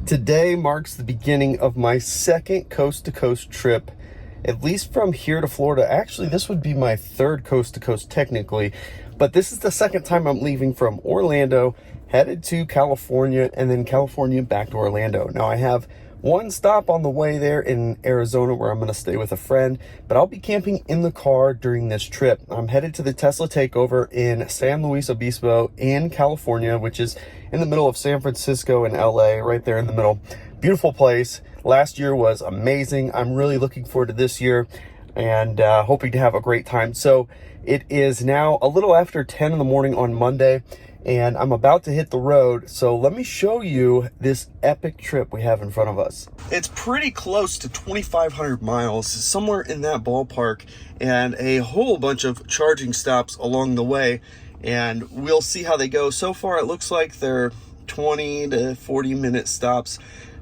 Today marks the beginning of my second coast-to-coast trip, at least from here to Florida. Actually, this would be my third coast-to-coast technically, but this is the second time I'm leaving from Orlando, headed to California, and then California back to Orlando. Now, I have one stop on the way there in Arizona where I'm going to stay with a friend, but I'll be camping in the car during this trip. I'm headed to the Tesla Takeover in San Luis Obispo in California, which is in the middle of San Francisco and LA, right there in the middle. Beautiful place. Last year was amazing. I'm really looking forward to this year and hoping to have a great time. So it is now a little after 10 in the morning on Monday, and I'm about to hit the road. So let me show you this epic trip we have in front of us. It's pretty close to 2,500 miles, somewhere in that ballpark, and a whole bunch of charging stops along the way, and we'll see how they go. So far, it looks like they're 20 to 40 minute stops.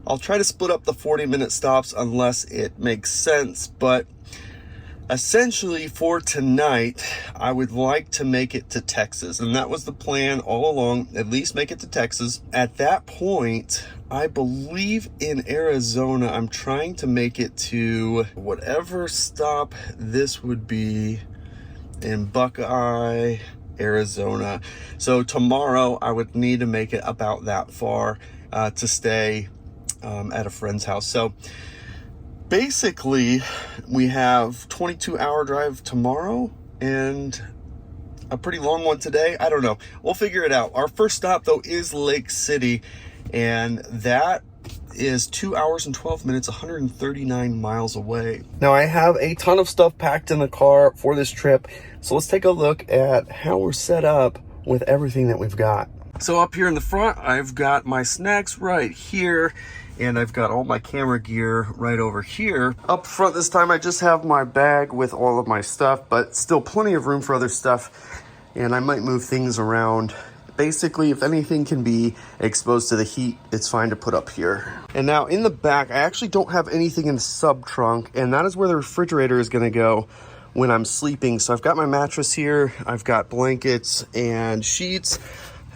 I'll try to split up the 40-minute stops unless it makes sense, but essentially for tonight, I would like to make it to Texas, and that was the plan all along, at least make it to Texas. At that point, I believe in Arizona, I'm trying to make it to whatever stop this would be in Buckeye, Arizona. So tomorrow, I would need to make it about that far to stay at a friend's house. So basically, we have 22-hour drive tomorrow and a pretty long one today. I don't know. We'll figure it out. Our first stop, though, is Lake City, and that is 2 hours and 12 minutes, 139 miles away. Now, I have a ton of stuff packed in the car for this trip, so let's take a look at how we're set up with everything that we've got. So up here in the front, I've got my snacks right here, and I've got all my camera gear right over here. Up front this time, I just have my bag with all of my stuff, but still plenty of room for other stuff, and I might move things around. Basically, if anything can be exposed to the heat, it's fine to put up here. And now in the back, I actually don't have anything in the sub trunk, and that is where the refrigerator is gonna go when I'm sleeping. So I've got my mattress here, I've got blankets and sheets,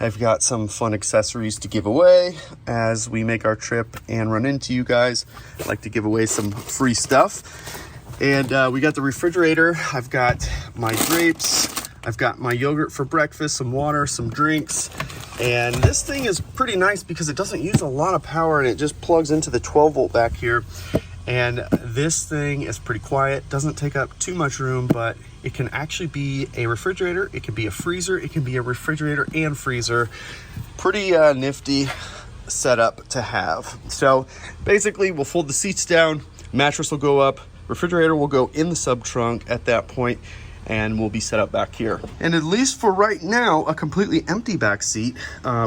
I've got some fun accessories to give away as we make our trip and run into you guys. I like to give away some free stuff. And we got the refrigerator. I've got my grapes. I've got my yogurt for breakfast, some water, some drinks. And this thing is pretty nice because it doesn't use a lot of power, and it just plugs into the 12 volt back here. And this thing is pretty quiet, doesn't take up too much room, but it can actually be a refrigerator, it can be a freezer, it can be a refrigerator and freezer. Pretty nifty setup to have. So basically, we'll fold the seats down, mattress will go up, refrigerator will go in the sub trunk at that point, and we'll be set up back here. And at least for right now, a completely empty back seat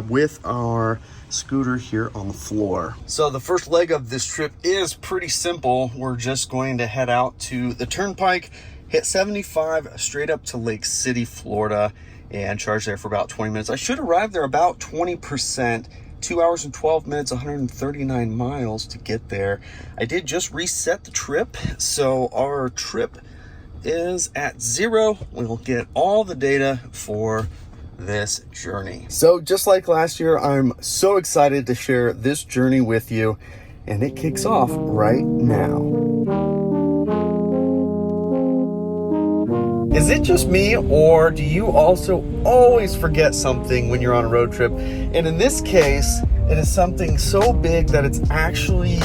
with our scooter here on the floor. So the first leg of this trip is pretty simple. We're just going to head out to the turnpike, hit 75 straight up to Lake City, Florida, and charge there for about 20 minutes. I should arrive there about 20%, 2 hours and 12 minutes, 139 miles to get there. I did just reset the trip, so our trip is at 0. We'll get all the data for this journey. So just like last year, I'm so excited to share this journey with you, and it kicks off right now. Is it just me, or do you also always forget something when you're on a road trip? And in this case, it is something so big that it's actually,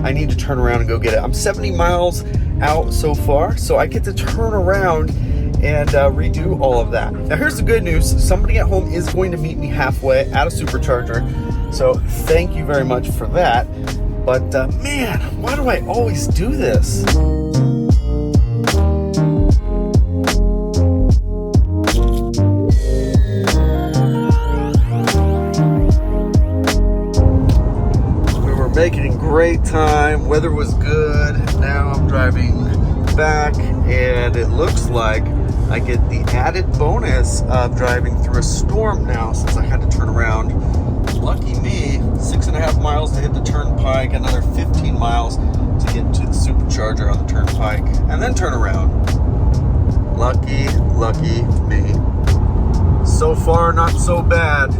I need to turn around and go get it. I'm 70 miles out so far, so I get to turn around and redo all of that. Now here's the good news. Somebody at home is going to meet me halfway at a Supercharger, so thank you very much for that. But man, why do I always do this? We were making great time, weather was good. Now I'm driving back, and it looks like I get the added bonus of driving through a storm now since I had to turn around. Lucky me, 6.5 miles to hit the turnpike, another 15 miles to get to the Supercharger on the turnpike, and then turn around. Lucky me. So far, not so bad.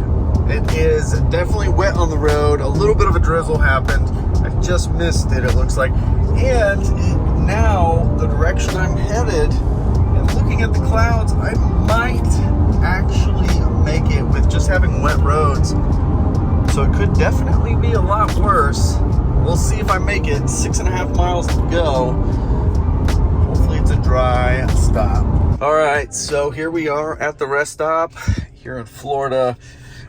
It is definitely wet on the road. A little bit of a drizzle happened. I just missed it, it looks like. And now the direction I'm headed and looking at the clouds, I might actually make it with just having wet roads. So it could definitely be a lot worse. We'll see if I make it. 6.5 miles to go. Hopefully it's a dry stop. All right, so here we are at the rest stop here in Florida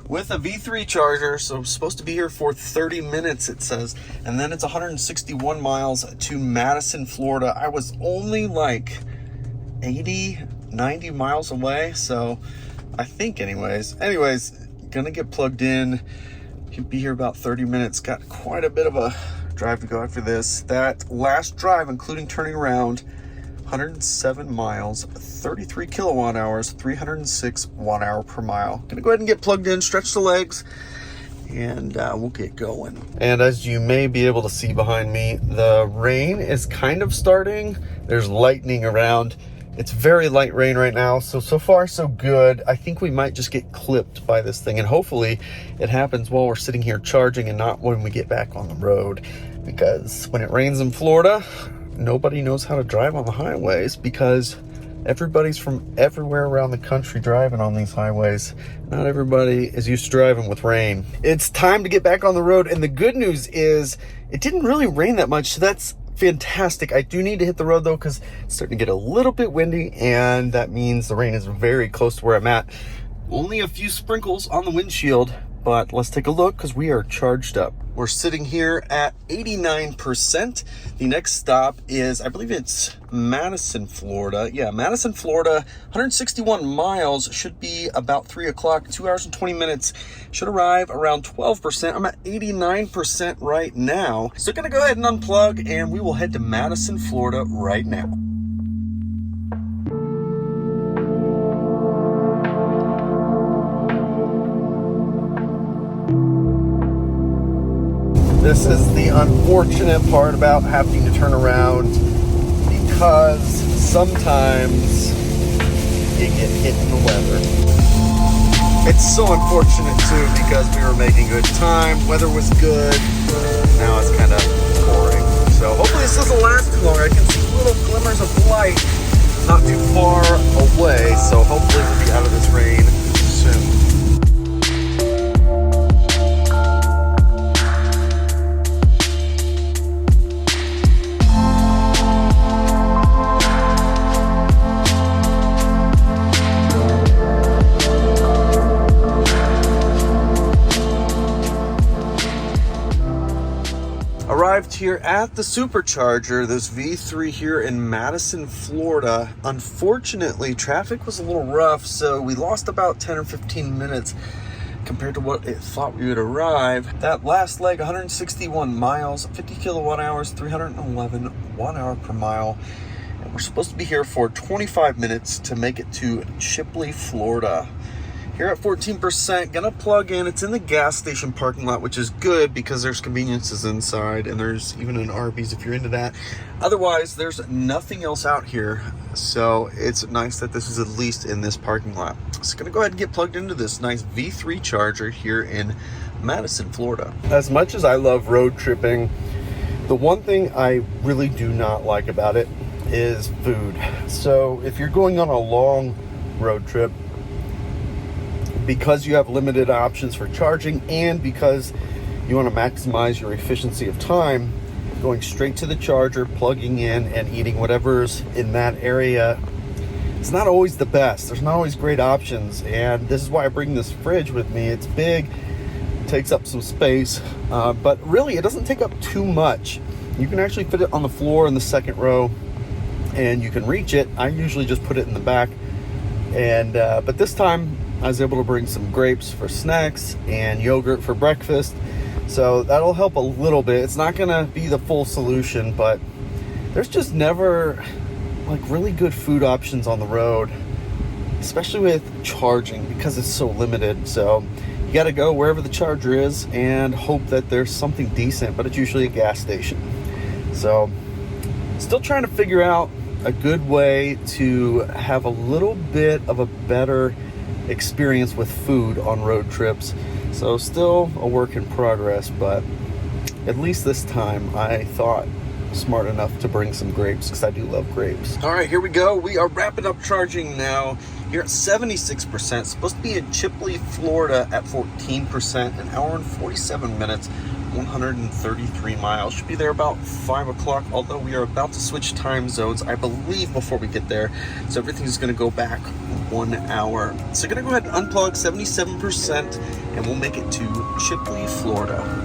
with a V3 charger. So I'm supposed to be here for 30 minutes, it says. And then it's 161 miles to Madison, Florida. I was only like 80, 90 miles away. So I think anyways, gonna get plugged in. He'll be here about 30 minutes. Got quite a bit of a drive to go after this. That last drive, including turning around, 107 miles, 33 kilowatt hours, 306 watt hour per mile. Gonna go ahead and get plugged in, stretch the legs, and we'll get going. And as you may be able to see behind me, the rain is kind of starting. There's lightning around. It's very light rain right now, so far so good. I think we might just get clipped by this thing, and hopefully it happens while we're sitting here charging and not when we get back on the road, because when it rains in Florida, nobody knows how to drive on the highways because everybody's from everywhere around the country driving on these highways. Not everybody is used to driving with rain. It's time to get back on the road, and the good news is it didn't really rain that much, so that's fantastic. I do need to hit the road though because it's starting to get a little bit windy, and that means the rain is very close to where I'm at. Only a few sprinkles on the windshield, but let's take a look because we are charged up. We're sitting here at 89%. The next stop is, I believe it's Madison, Florida. Yeah, Madison, Florida, 161 miles, should be about 3 o'clock, 2 hours and 20 minutes. Should arrive around 12%. I'm at 89% right now. So gonna go ahead and unplug, and we will head to Madison, Florida right now. This is the unfortunate part about having to turn around, because sometimes you get hit in the weather. It's so unfortunate too, because we were making good time, weather was good, now it's kind of boring. So hopefully this doesn't last too long. I can see little glimmers of light not too far away, so hopefully we'll be out of this rain soon. Arrived here at the Supercharger, this V3 here in Madison, Florida. Unfortunately, traffic was a little rough, so we lost about 10 or 15 minutes compared to what it thought we would arrive. That last leg, 161 miles, 50 kilowatt hours, 311 watt hour per mile. And we're supposed to be here for 25 minutes to make it to Chipley, Florida. Here at 14%, gonna plug in. It's in the gas station parking lot, which is good because there's conveniences inside, and there's even an Arby's if you're into that. Otherwise, there's nothing else out here, so it's nice that this is at least in this parking lot. So gonna go ahead and get plugged into this nice V3 charger here in Madison, Florida. As much as I love road tripping, the one thing I really do not like about it is food. So if you're going on a long road trip, because you have limited options for charging and because you want to maximize your efficiency of time, going straight to the charger, plugging in and eating whatever's in that area, it's not always the best. There's not always great options, and this is why I bring this fridge with me. It's big, takes up some space, but really it doesn't take up too much. You can actually fit it on the floor in the second row, and you can reach it. I usually just put it in the back, and but this time I was able to bring some grapes for snacks and yogurt for breakfast. So that'll help a little bit. It's not gonna be the full solution, but there's just never like really good food options on the road, especially with charging, because it's so limited. So you gotta go wherever the charger is and hope that there's something decent, but it's usually a gas station. So still trying to figure out a good way to have a little bit of a better experience with food on road trips. So still a work in progress, but at least this time I thought smart enough to bring some grapes because I do love grapes. All right, here we go. We are wrapping up charging now. You're at 76%. Supposed to be in Chipley, Florida at 14%. An hour and 47 minutes, 133 miles. Should be there about 5 o'clock, although we are about to switch time zones, I believe, before we get there. So everything's going to go back 1 hour. So going to go ahead and unplug 77%, and we'll make it to Chipley, Florida.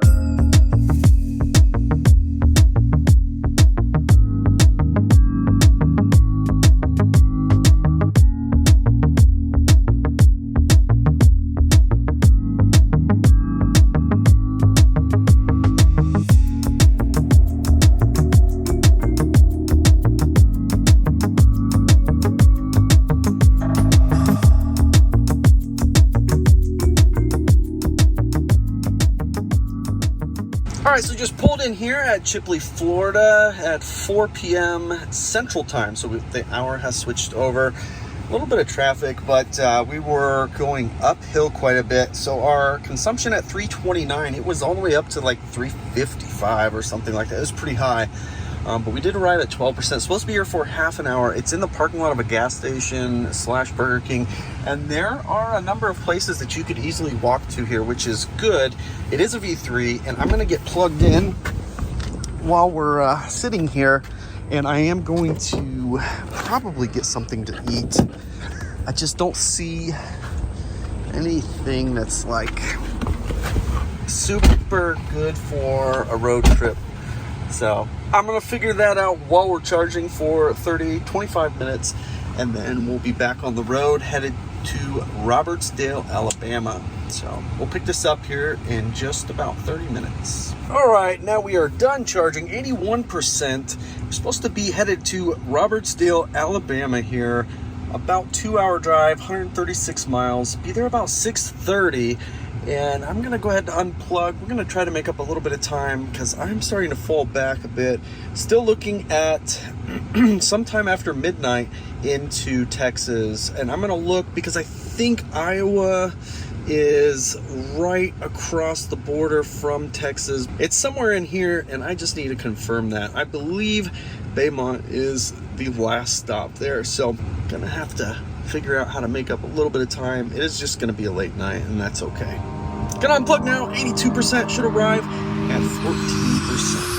All right, so just pulled in here at Chipley, Florida at 4 p.m. Central Time. So the hour has switched over. A little bit of traffic, but we were going uphill quite a bit. So our consumption at 329, it was all the way up to like 355 or something like that. It was pretty high. But we did arrive at 12%. Supposed to be here for half an hour. It's in the parking lot of a gas station / Burger King. And there are a number of places that you could easily walk to here, which is good. It is a V3, and I'm going to get plugged in while we're sitting here. And I am going to probably get something to eat. I just don't see anything that's like super good for a road trip. So I'm going to figure that out while we're charging for 25 minutes, and then we'll be back on the road headed to Robertsdale, Alabama. So we'll pick this up here in just about 30 minutes. All right, now we are done charging, 81%. We're supposed to be headed to Robertsdale, Alabama here. About 2-hour drive, 136 miles. Be there about 6:30. And I'm going to go ahead and unplug. We're going to try to make up a little bit of time because I'm starting to fall back a bit. Still looking at sometime after midnight into Texas. And I'm going to look because I think Iowa is right across the border from Texas. It's somewhere in here, and I just need to confirm that. I believe Beaumont is the last stop there. So I'm going to have to figure out how to make up a little bit of time. It is just going to be a late night, and that's okay. Gonna unplug now. 82%, should arrive at 14%.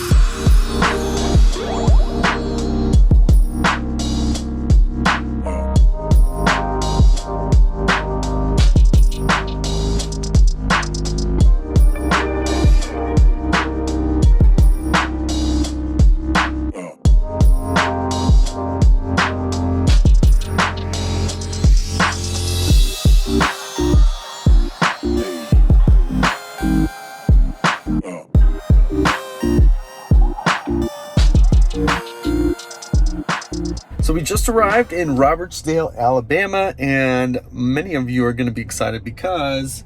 So we just arrived in Robertsdale, Alabama, and many of you are going to be excited because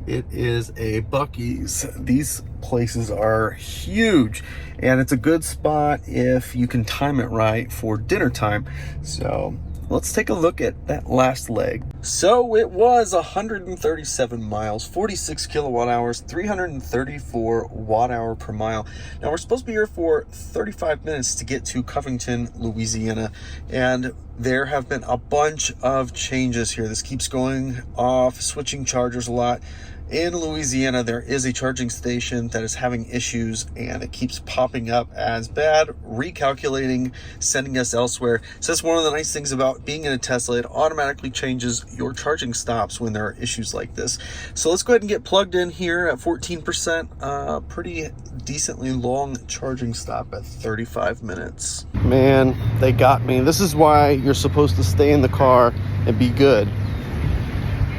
it is a Buc-ee's. These places are huge, and it's a good spot if you can time it right for dinner time. So let's take a look at that last leg. So it was 137 miles, 46 kilowatt hours, 334 watt hour per mile. Now we're supposed to be here for 35 minutes to get to Covington, Louisiana. And there have been a bunch of changes here. This keeps going off, switching chargers a lot. In Louisiana, there is a charging station that is having issues, and it keeps popping up as bad, recalculating, sending us elsewhere. So that's one of the nice things about being in a Tesla. It automatically changes your charging stops when there are issues like this. So let's go ahead and get plugged in here at 14%. Pretty decently long charging stop at 35 minutes. Man, they got me. This is why you're supposed to stay in the car and be good.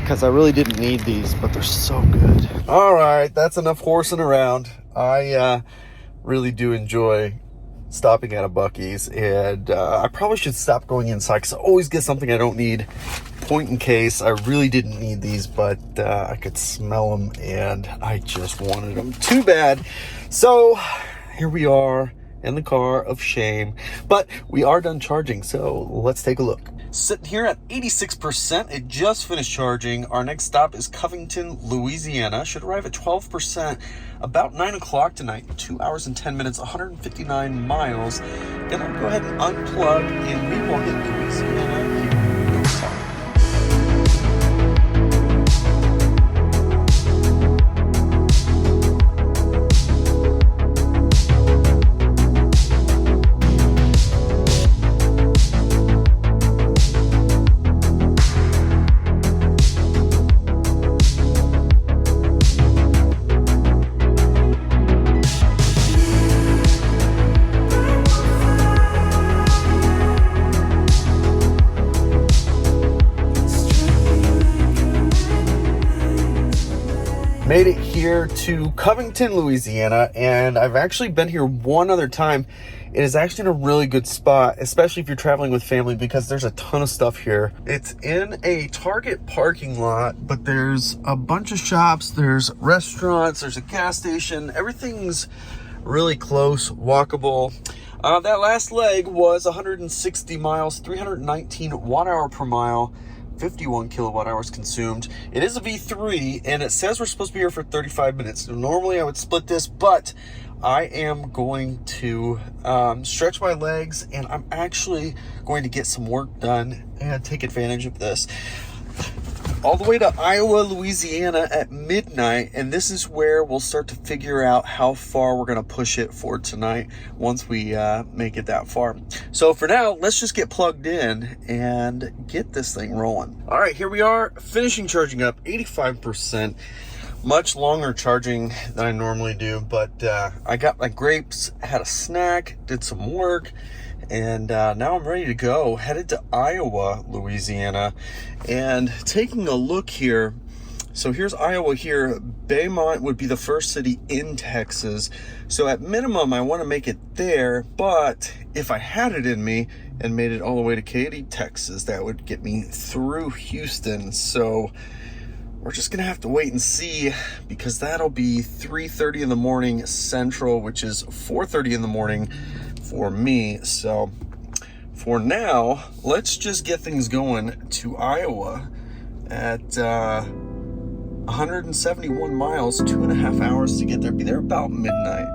Because I really didn't need these, but they're so good. All right, that's enough horsing around. I really do enjoy stopping at a Buc-ee's, and I probably should stop going inside because I always get something I don't need. Point in case, I really didn't need these, but I could smell them, and I just wanted them too bad. So here we are in the car of shame, but we are done charging, so let's take a look. sitting here at 86%. It just finished charging. Our next stop is Covington, Louisiana. Should arrive at 12% about 9 o'clock tonight. 2 hours and 10 minutes, 159 miles. Gonna go ahead and unplug, and we will hit Louisiana here in no time. Made it here to Covington, Louisiana, and I've actually been here one other time. It is actually in a really good spot, especially if you're traveling with family, because there's a ton of stuff here. It's in a Target parking lot, but there's a bunch of shops, there's restaurants, there's a gas station. Everything's really close, walkable. That last leg was 160 miles, 319 watt-hour per mile. 51 kilowatt hours consumed. It is a V3, and it says we're supposed to be here for 35 minutes. So normally I would split this, but I am going to stretch my legs, and I'm actually going to get some work done and take advantage of this. All the way to Iowa, Louisiana at midnight, and this is where we'll start to figure out how far we're going to push it for tonight once we make it that far. So for now, let's just get plugged in and get this thing rolling. All right, here we are, finishing charging up, 85%. Much longer charging than I normally do, but I got my grapes, had a snack, did some work, and now I'm ready to go. Headed to Iowa, Louisiana, and taking a look here. So here's Iowa here. Beaumont would be the first city in Texas. So at minimum, I want to make it there, but if I had it in me and made it all the way to Katy, Texas, that would get me through Houston. So we're just gonna have to wait and see, because that'll be 3:30 in the morning Central, which is 4:30 in the morning for me. So for now, let's just get things going to Iowa at 171 miles, 2.5 hours to get there. Be there about midnight.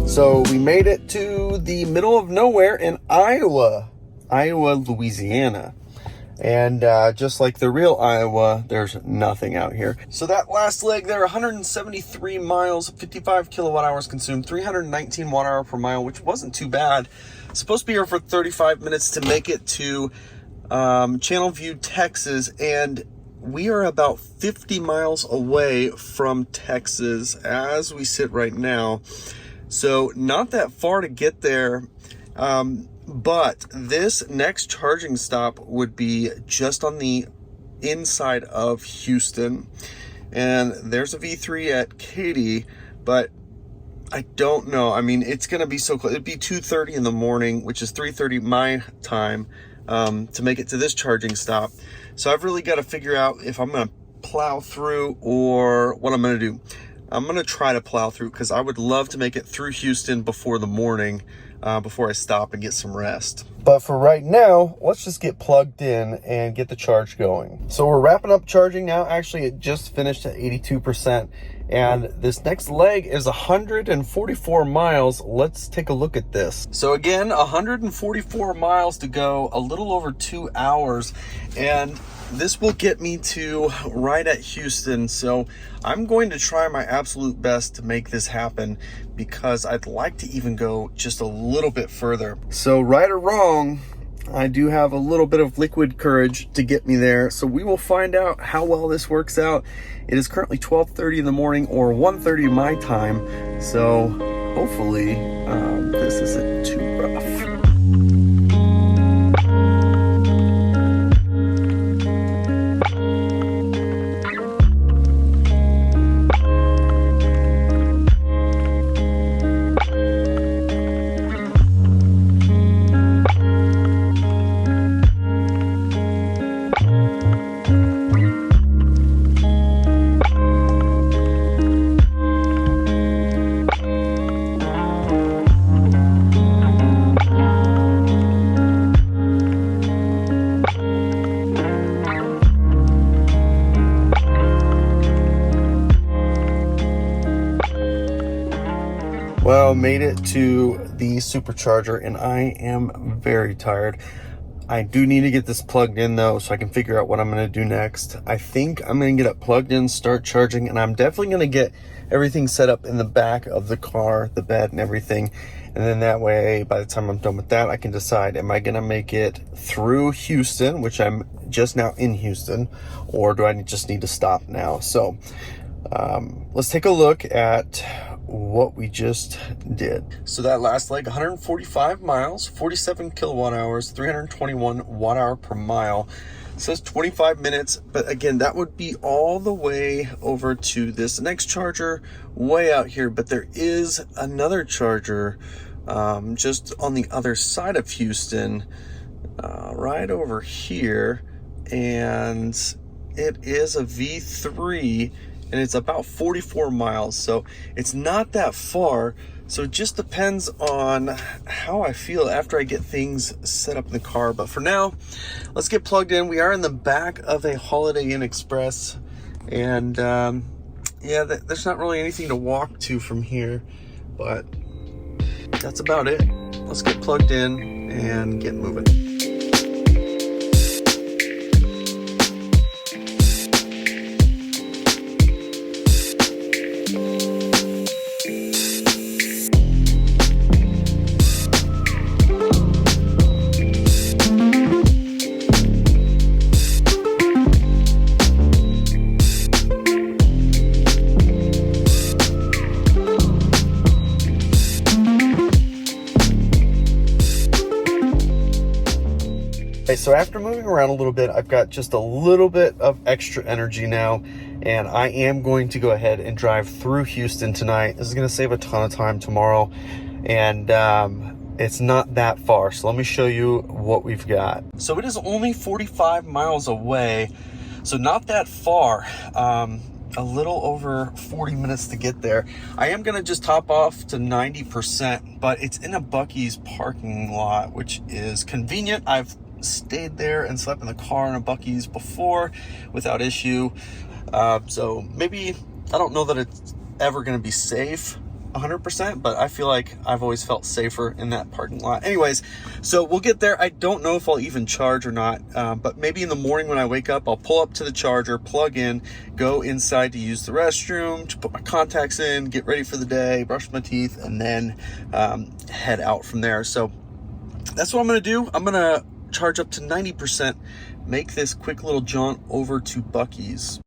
So we made it to the middle of nowhere in Iowa, Louisiana. And just like the real Iowa, there's nothing out here. So that last leg there, 173 miles, 55 kilowatt hours consumed, 319 watt hour per mile, which wasn't too bad. Supposed to be here for 35 minutes to make it to Channelview, Texas. And we are about 50 miles away from Texas as we sit right now. So not that far to get there, but this next charging stop would be just on the inside of Houston. And there's a V3 at Katy, but I don't know. I mean, it's going to be so close. It'd be 2:30 in the morning, which is 3:30 my time, to make it to this charging stop. So I've really got to figure out if I'm going to plow through or what I'm going to do. I'm going to try to plow through, because I would love to make it through Houston before the morning, before I stop and get some rest. But for right now, let's just get plugged in and get the charge going. So we're wrapping up charging now. Actually, it just finished at 82%. And this next leg is 144 miles. Let's take a look at this. So again, 144 miles to go, a little over 2 hours. And this will get me to right at Houston. So I'm going to try my absolute best to make this happen, because I'd like to even go just a little bit further. So right or wrong, I do have a little bit of liquid courage to get me there. So we will find out how well this works out. It is currently 12:30 in the morning, or 1:30 my time. So hopefully this isn't too rough. Well, made it to the Supercharger and I am very tired. I do need to get this plugged in though, so I can figure out what I'm going to do next. I think I'm going to get it plugged in, start charging, and I'm definitely going to get everything set up in the back of the car, the bed and everything. And then that way, by the time I'm done with that, I can decide, am I going to make it through Houston, which I'm just now in Houston, or do I just need to stop now? So let's take a look at what we just did. So that last leg, 145 miles, 47 kilowatt hours, 321 watt hour per mile. It says 25 minutes, but again, that would be all the way over to this next charger way out here. But there is another charger just on the other side of Houston, right over here, and it is a V3, and it's about 44 miles, so it's not that far. So it just depends on how I feel after I get things set up in the car. But for now, let's get plugged in. We are in the back of a Holiday Inn Express, and yeah, there's not really anything to walk to from here, but that's about it. Let's get plugged in and get moving. So after moving around a little bit, I've got just a little bit of extra energy now, and I am going to go ahead and drive through Houston tonight. This is going to save a ton of time tomorrow, and it's not that far. So let me show you what we've got. So it is only 45 miles away, so not that far. A little over 40 minutes to get there. I am gonna just top off to 90%, but it's in a Buc-ee's parking lot, which is convenient. I've stayed there and slept in the car in a Buc-ee's before without issue. So maybe, I don't know that it's ever gonna be safe 100%, but I feel like I've always felt safer in that parking lot. Anyways, so we'll get there. I don't know if I'll even charge or not, but maybe in the morning when I wake up, I'll pull up to the charger, plug in, go inside to use the restroom, to put my contacts in, get ready for the day, brush my teeth, and then head out from there. So that's what I'm gonna do. I'm gonna charge up to 90%, make this quick little jaunt over to Buc-ee's.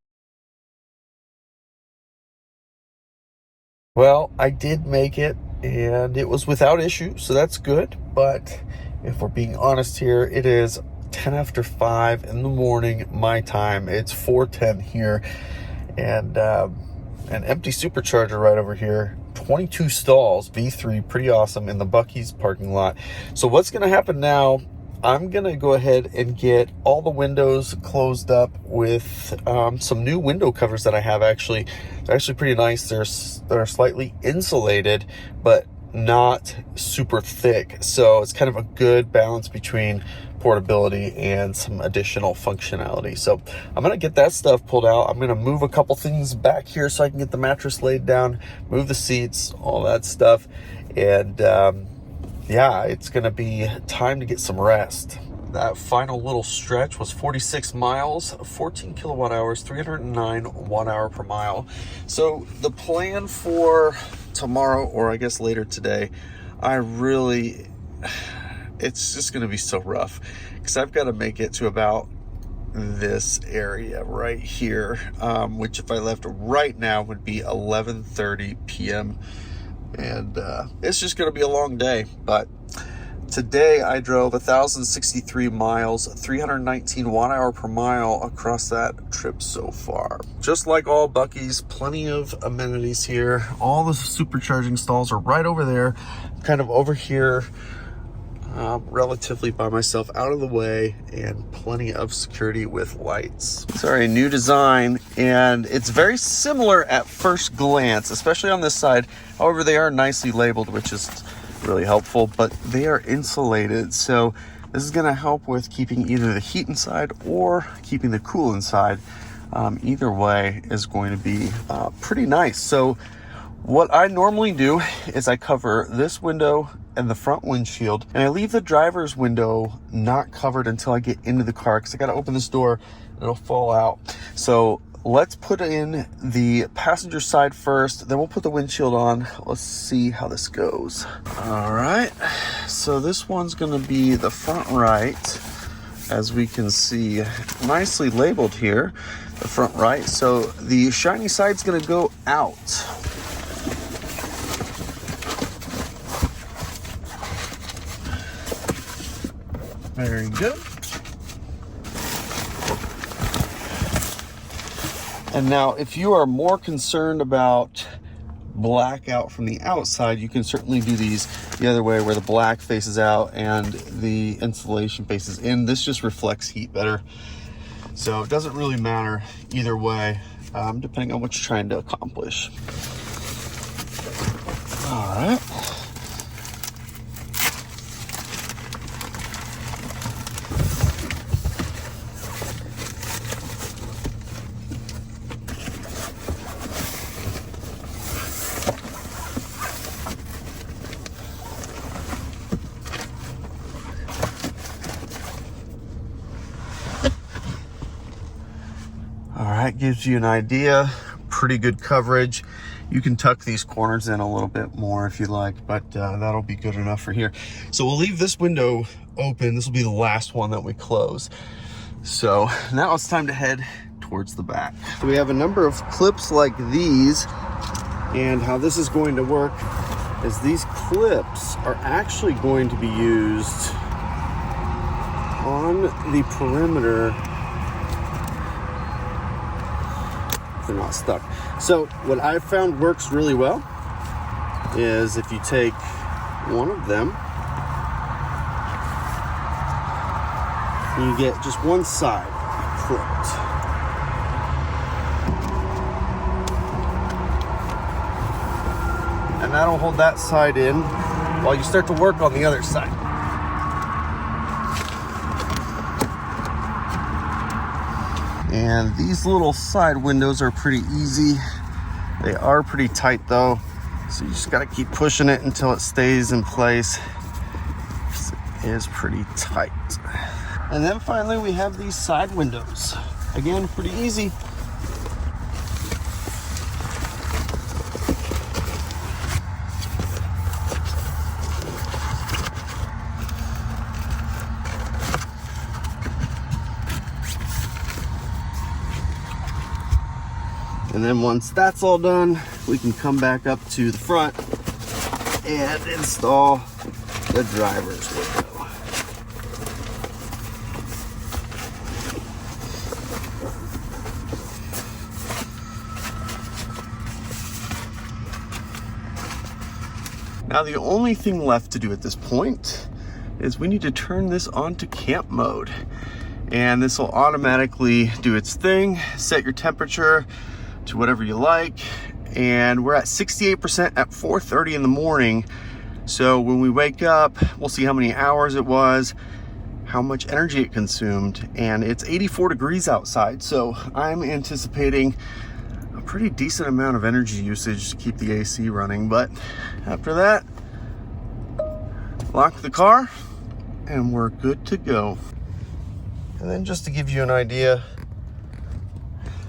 Well, I did make it, and it was without issue, so that's good. But if we're being honest here, it is 10 after 5 in the morning, my time. It's 4:10 here, and an empty Supercharger right over here. 22 stalls, V3, pretty awesome, in the Buc-ee's parking lot. So what's going to happen now, I'm going to go ahead and get all the windows closed up with some new window covers that I have. Actually, they're actually pretty nice. They're slightly insulated, but not super thick. So it's kind of a good balance between portability and some additional functionality. So I'm going to get that stuff pulled out. I'm going to move a couple things back here so I can get the mattress laid down, move the seats, all that stuff. And yeah, it's going to be time to get some rest. That final little stretch was 46 miles, 14 kilowatt hours, 309 watt hour per mile. So the plan for tomorrow, or I guess later today, it's just going to be so rough because I've got to make it to about this area right here, which if I left right now would be 11:30 p.m. and it's just going to be a long day. But today I drove 1,063 miles, 319 watt hour per mile across that trip so far. Just like all Buc-ee's, plenty of amenities here. All the supercharging stalls are right over there, kind of over here, relatively by myself, out of the way, and plenty of security with lights. Sorry, new design, and it's very similar at first glance, especially on this side. However, they are nicely labeled, which is really helpful, but they are insulated, so this is going to help with keeping either the heat inside or keeping the cool inside. Either way is going to be pretty nice. So What I normally do is I cover this window and the front windshield, and I leave the driver's window not covered until I get into the car, because I got to open this door and it'll fall out. So let's put in the passenger side first, then we'll put the windshield on. Let's see how this goes. All right, so this one's going to be the front right, as we can see nicely labeled here, the front right. So the shiny side's going to go out. Very good. And now, if you are more concerned about blackout from the outside, you can certainly do these the other way, where the black faces out and the insulation faces in. This just reflects heat better. So it doesn't really matter either way, depending on what you're trying to accomplish. All right. Gives you an idea. Pretty good coverage. You can tuck these corners in a little bit more if you like, but that'll be good enough for here. So we'll leave this window open. This will be the last one that we close. So now it's time to head towards the back. So we have a number of clips like these, and how this is going to work is these clips are actually going to be used on the perimeter. They're not stuck. So what I've found works really well is if you take one of them, you get just one side clipped. And that'll hold that side in while you start to work on the other side. And these little side windows are pretty easy. They are pretty tight though, so you just got to keep pushing it until it stays in place. It is pretty tight. And then finally we have these side windows. Again, pretty easy. And then once that's all done, we can come back up to the front and install the driver's window. Now the only thing left to do at this point is we need to turn this on to camp mode. And this will automatically do its thing, set your temperature to whatever you like, and we're at 68% at 4:30 in the morning. So when we wake up, we'll see how many hours it was, how much energy it consumed, and it's 84 degrees outside. So I'm anticipating a pretty decent amount of energy usage to keep the AC running. But after that, lock the car and we're good to go. And then just to give you an idea,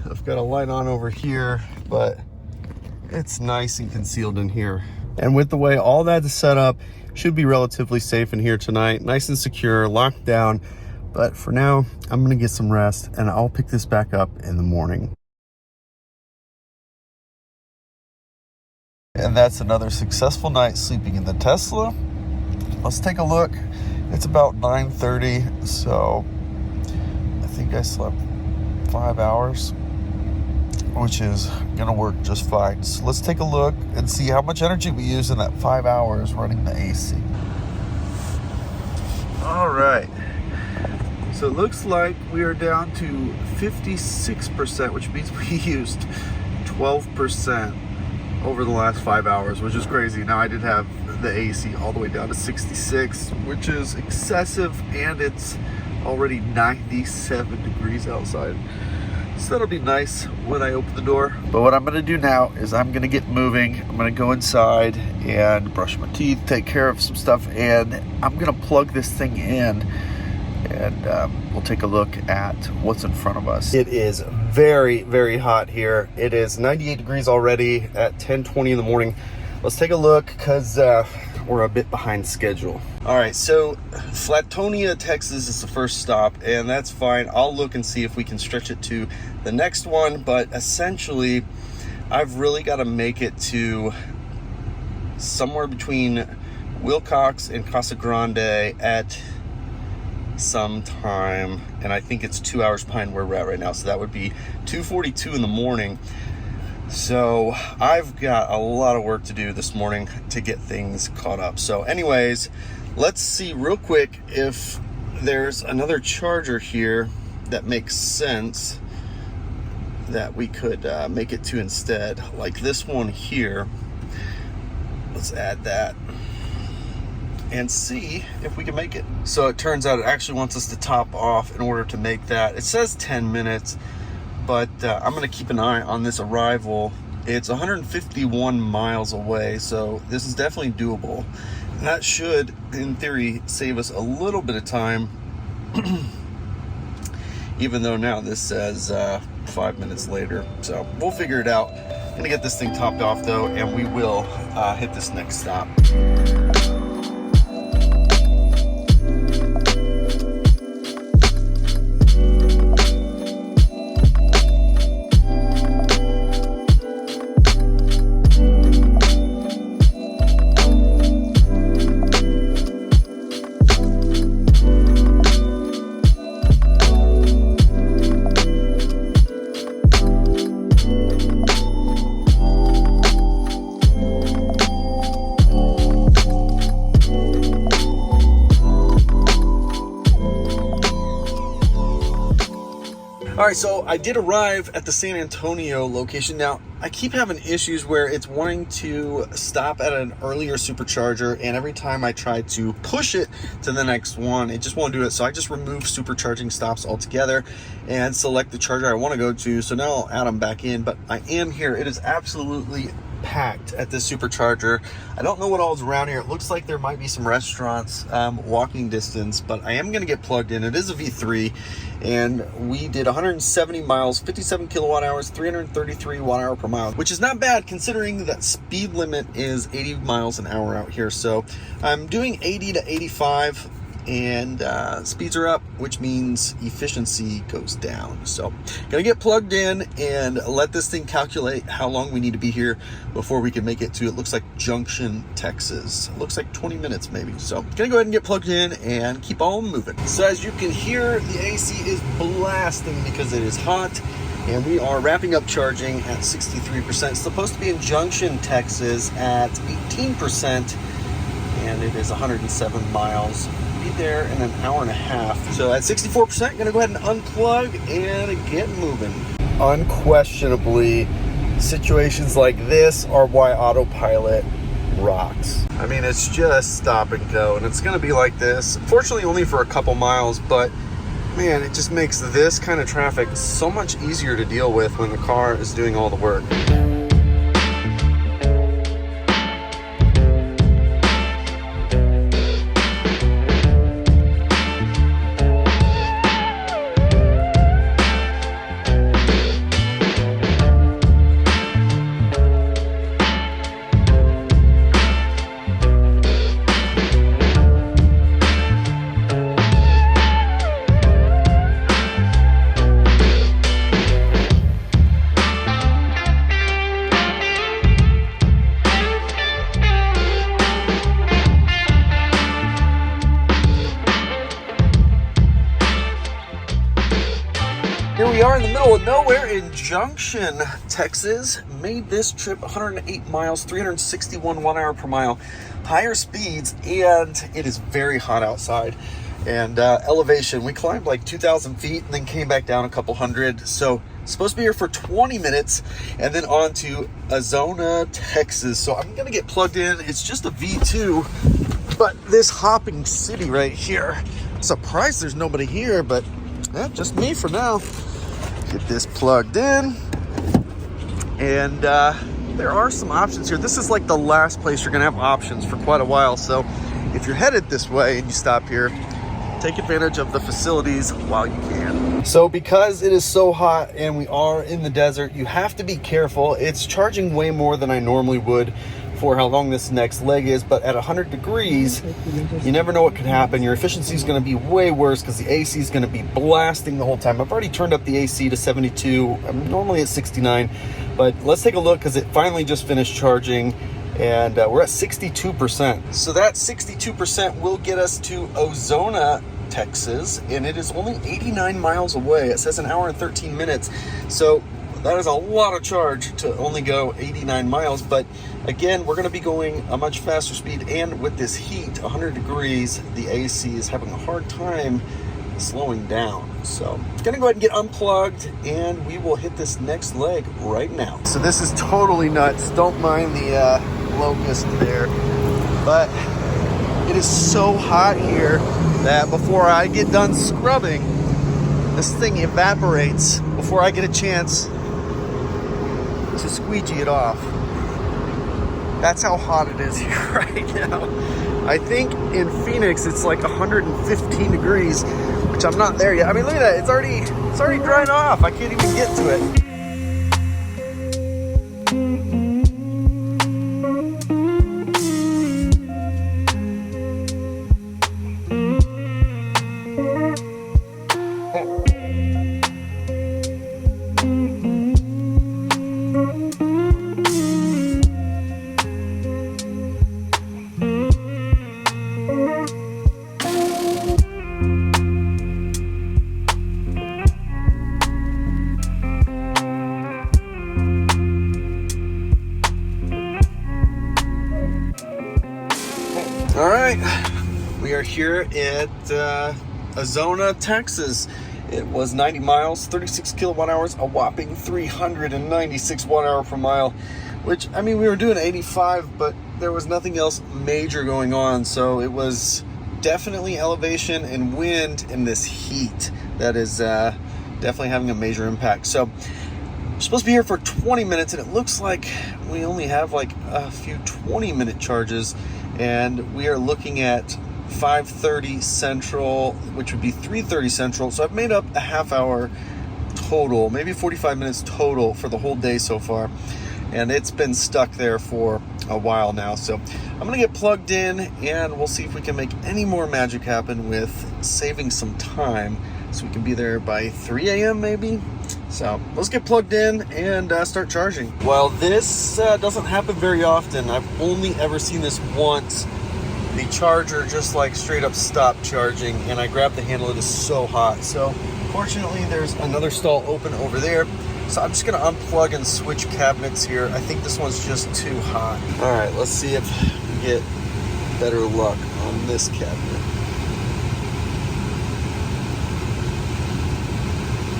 I've got a light on over here, but it's nice and concealed in here. And with the way all that is set up, should be relatively safe in here tonight. Nice and secure, locked down. But for now, I'm gonna get some rest and I'll pick this back up in the morning. And that's another successful night sleeping in the Tesla. Let's take a look. It's about 9:30, so I think I slept 5 hours, which is gonna work just fine. So let's take a look and see how much energy we use in that 5 hours running the AC. All right, so it looks like we are down to 56%, which means we used 12% over the last 5 hours, which is crazy. Now I did have the AC all the way down to 66, which is excessive, and it's already 97 degrees outside. So that'll be nice when I open the door. But what I'm gonna do now is I'm gonna get moving. I'm gonna go inside and brush my teeth, take care of some stuff, and I'm gonna plug this thing in, and we'll take a look at what's in front of us. It is very, very hot here. It is 98 degrees already at 10:20 in the morning. Let's take a look, because we're a bit behind schedule. All right, so Flatonia, Texas is the first stop, and that's fine. I'll look and see if we can stretch it to the next one, but essentially, I've really got to make it to somewhere between Willcox and Casa Grande at some time, and I think it's 2 hours behind where we're at right now, so that would be 2:42 in the morning. So I've got a lot of work to do this morning to get things caught up. So anyways, let's see real quick if there's another charger here that makes sense that we could make it to instead, like this one here. Let's add that and see if we can make it. So it turns out it actually wants us to top off in order to make that. It says 10 minutes, but I'm gonna keep an eye on this arrival. It's 151 miles away, so this is definitely doable. And that should, in theory, save us a little bit of time, even though now this says 5 minutes later. So we'll figure it out. Gonna get this thing topped off though, and we will hit this next stop. All right, so I did arrive at the San Antonio location. Now, I keep having issues where it's wanting to stop at an earlier supercharger, and every time I try to push it to the next one, it just won't do it. So I just remove supercharging stops altogether and select the charger I want to go to. So now I'll add them back in, but I am here. It is absolutely packed at this supercharger. I don't know what all is around here. It looks like there might be some restaurants walking distance, but I am going to get plugged in. It is a V3, and we did 170 miles, 57 kilowatt hours, 333 watt hour per mile, which is not bad considering that speed limit is 80 miles an hour out here. So I'm doing 80 to 85, and speeds are up, which means efficiency goes down. So gonna get plugged in and let this thing calculate how long we need to be here before we can make it to, it looks like Junction, Texas. It looks like 20 minutes maybe. So gonna go ahead and get plugged in and keep on moving. So as you can hear, the AC is blasting because it is hot, and we are wrapping up charging at 63%. It's supposed to be in Junction, Texas at 18%, and it is 107 miles. Be there in an hour and a half. So at 64%, gonna go ahead and unplug and get moving. Unquestionably, situations like this are why autopilot rocks. I mean, it's just stop and go, and it's gonna be like this. Fortunately, only for a couple miles, but man, it just makes this kind of traffic so much easier to deal with when the car is doing all the work. Here we are in the middle of nowhere in Junction, Texas. Made this trip 108 miles, 361 watt hour per mile, higher speeds, and it is very hot outside. And elevation, we climbed like 2,000 feet and then came back down a couple hundred. So supposed to be here for 20 minutes and then on to Azona, Texas. So I'm gonna get plugged in. It's just a V2, but this hopping city right here, I'm surprised there's nobody here, but just me for now. Get this plugged in. And there are some options here. This is like the last place you're gonna have options for quite a while. So if you're headed this way and you stop here, take advantage of the facilities while you can. So because it is so hot and we are in the desert, you have to be careful. It's charging way more than I normally would for how long this next leg is, but at 100 degrees, you never know what could happen. Your efficiency is going to be way worse because the AC is going to be blasting the whole time. I've already turned up the AC to 72. I'm normally at 69, but let's take a look because it finally just finished charging, and we're at 62%. So that 62% will get us to Ozona, Texas, and it is only 89 miles away. It says an hour and 13 minutes. So that is a lot of charge to only go 89 miles, but again, we're going to be going a much faster speed, and with this heat, 100 degrees, the AC is having a hard time slowing down. So I'm going to go ahead and get unplugged, and we will hit this next leg right now. So this is totally nuts. Don't mind the locust there, but it is so hot here that before I get done scrubbing, this thing evaporates before I get a chance to squeegee it off. That's how hot it is here right now. I think in Phoenix it's like 115 degrees, which I'm not there yet. I mean, look at that. It's already drying off. I can't even get to it. All right, we are here at Ozona, Texas. It was 90 miles, 36 kilowatt hours, a whopping 396 watt hour per mile, which, I mean, we were doing 85, but there was nothing else major going on. So it was definitely elevation and wind in this heat that is definitely having a major impact. So we're supposed to be here for 20 minutes, and it looks like we only have like a few 20-minute charges. And we are looking at 5:30 Central, which would be 3:30 Central. So I've made up a half hour total, maybe 45 minutes total for the whole day so far. And it's been stuck there for a while now. So I'm going to get plugged in, and we'll see if we can make any more magic happen with saving some time so we can be there by 3 a.m. maybe. So let's get plugged in and start charging. Well, this doesn't happen very often. I've only ever seen this once. The charger just like straight up stopped charging, and I grabbed the handle. It is so hot. So fortunately, there's another stall open over there. So I'm just gonna unplug and switch cabinets here. I think this one's just too hot. All right, let's see if we get better luck on this cabinet.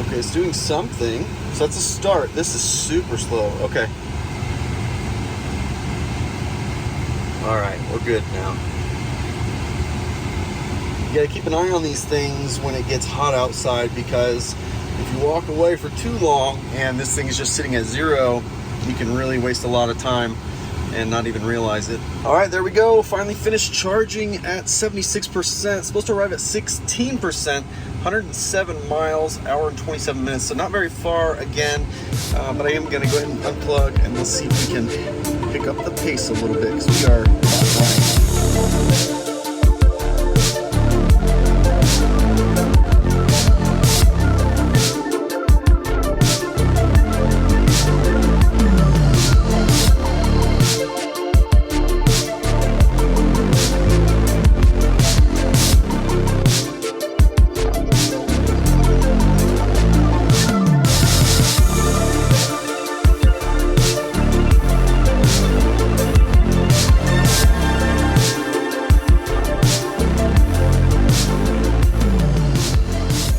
Okay, it's doing something. So that's a start. This is super slow. Okay. All right, we're good now. You gotta keep an eye on these things when it gets hot outside, because if you walk away for too long and this thing is just sitting at 0, you can really waste a lot of time and not even realize it. All right, there we go. Finally finished charging at 76%. Supposed to arrive at 16%. 107 miles, hour and 27 minutes. So not very far again, but I am gonna go ahead and unplug, and we'll see if we can pick up the pace a little bit, because we are right.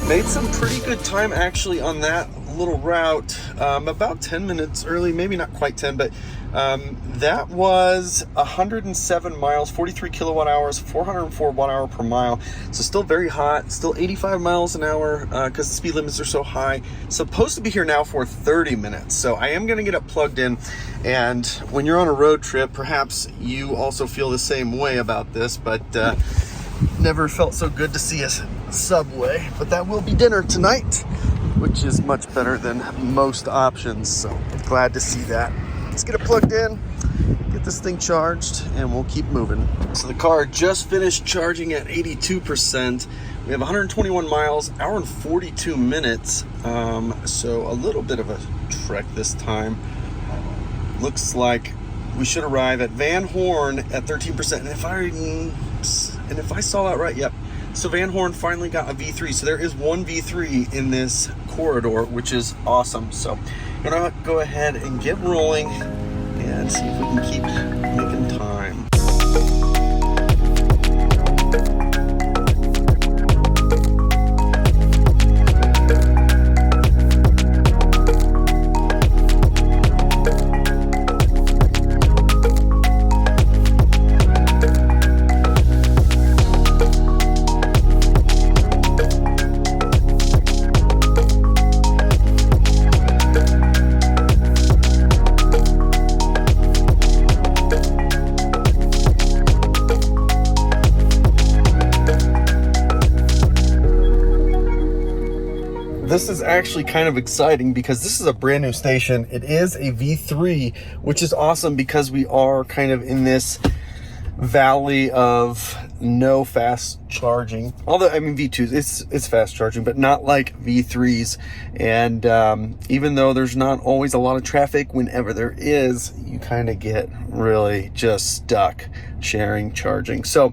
Made some pretty good time actually on that little route, about 10 minutes early, maybe not quite 10, but That was 107 miles, 43 kilowatt hours, 404 watt hour per mile. So still very hot, still 85 miles an hour because the speed limits are so high. Supposed to be here now for 30 minutes. So I am going to get it plugged in. And when you're on a road trip, perhaps you also feel the same way about this, but never felt so good to see a Subway. But that will be dinner tonight, which is much better than most options. So glad to see that. Let's get it plugged in, get this thing charged, and we'll keep moving. So the car just finished charging at 82%. We have 121 miles, hour and 42 minutes. So a little bit of a trek this time. Looks like we should arrive at Van Horn at 13%. And if I saw that right, yep. So Van Horn finally got a V3. So there is one V3 in this corridor, which is awesome. So I'm gonna go ahead and get rolling and see if we can keep making time. This is actually kind of exciting because this is a brand new station. It is a V3, which is awesome because we are kind of in this valley of no fast charging. Although, I mean, V2s, it's fast charging, but not like V3s. And even though there's not always a lot of traffic, whenever there is, you kind of get really just stuck sharing charging. So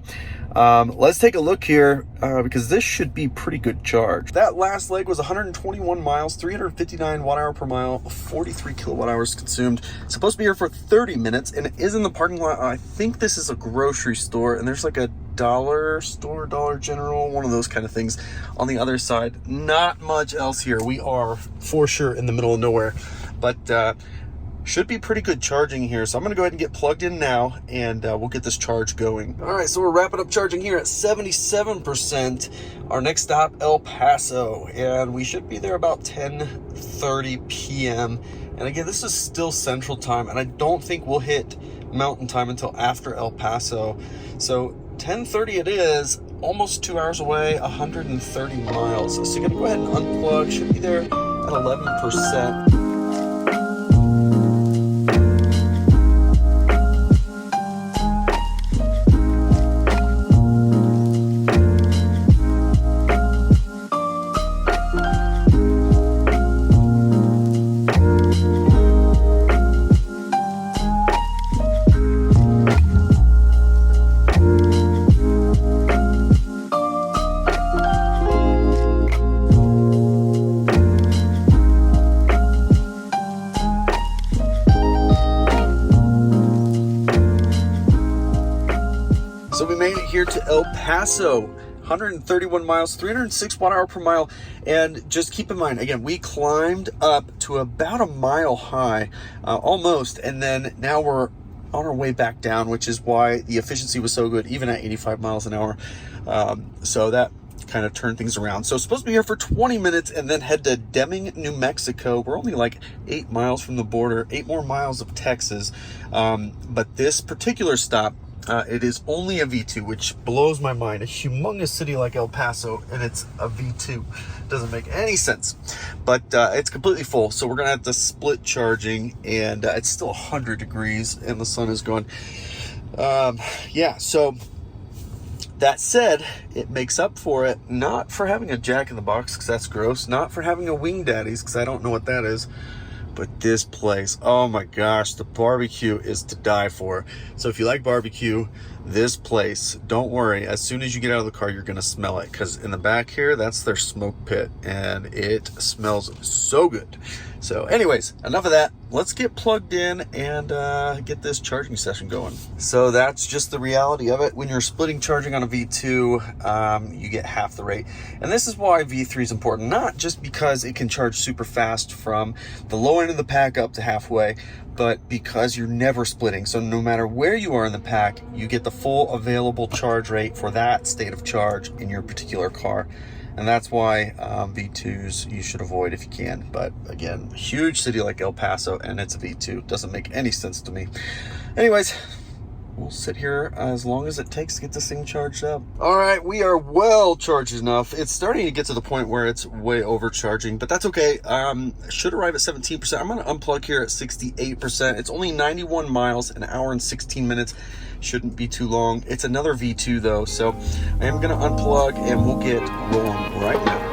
let's take a look here because this should be pretty good charge. That last leg was 121 miles, 359 watt hour per mile, 43 kilowatt hours consumed. It's supposed to be here for 30 minutes, and it is in the parking lot. I think this is a grocery store, and there's like a dollar store, Dollar General, one of those kind of things on the other side. Not much else here. We are for sure in the middle of nowhere, but should be pretty good charging here. So I'm going to go ahead and get plugged in now, and we'll get this charge going. All right, so we're wrapping up charging here at 77%. Our next stop, El Paso, and we should be there about 10:30 p.m. And again, this is still Central Time, and I don't think we'll hit Mountain Time until after El Paso. So 10:30 it is, almost 2 hours away, 130 miles. So you're going to go ahead and unplug. Should be there at 11%. So we made it here to El Paso, 131 miles, 306 watt hour per mile. And just keep in mind, again, we climbed up to about a mile high, almost. And then now we're on our way back down, which is why the efficiency was so good, even at 85 miles an hour. So that kind of turned things around. So supposed to be here for 20 minutes and then head to Deming, New Mexico. We're only like 8 miles from the border, 8 more miles of Texas. But this particular stop, it is only a V2, which blows my mind. A humongous city like El Paso, and it's a V2. Doesn't make any sense. But it's completely full, so we're going to have to split charging, and it's still 100 degrees, and the sun is going. Yeah, so that said, it makes up for it, not for having a Jack in the Box, because that's gross, not for having a Wing Daddy's, because I don't know what that is. But this place, oh my gosh, the barbecue is to die for. So if you like barbecue, this place, don't worry. As soon as you get out of the car, you're going to smell it. Because in the back here, that's their smoke pit. And it smells so good. So anyways, enough of that. let's get plugged in and get this charging session going. So that's just the reality of it. When you're splitting charging on a V2, you get half the rate. And this is why V3 is important, not just because it can charge super fast from the low end of the pack up to halfway, but because you're never splitting. So no matter where you are in the pack, you get the full available charge rate for that state of charge in your particular car. And that's why V2s you should avoid if you can. But again, huge city like El Paso, and it's a V2. Doesn't make any sense to me. Anyways, we'll sit here as long as it takes to get this thing charged up. All right, we are well charged enough. It's starting to get to the point where it's way overcharging, but that's okay. Should arrive at 17%. I'm gonna unplug here at 68%. It's only 91 miles, an hour and 16 minutes. Shouldn't be too long. It's another V2 though, so I am gonna unplug and we'll get rolling right now.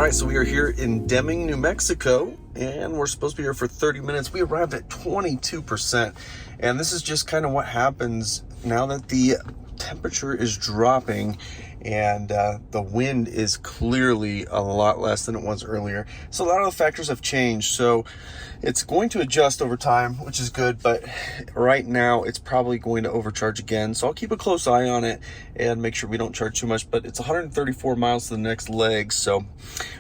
So we are here in Deming, New Mexico, and we're supposed to be here for 30 minutes. We arrived at 22%, and this is just kind of what happens now that the temperature is dropping and the wind is clearly a lot less than it was earlier. So a lot of the factors have changed. So it's going to adjust over time, which is good, but right now it's probably going to overcharge again. So I'll keep a close eye on it and make sure we don't charge too much, but it's 134 miles to the next leg. So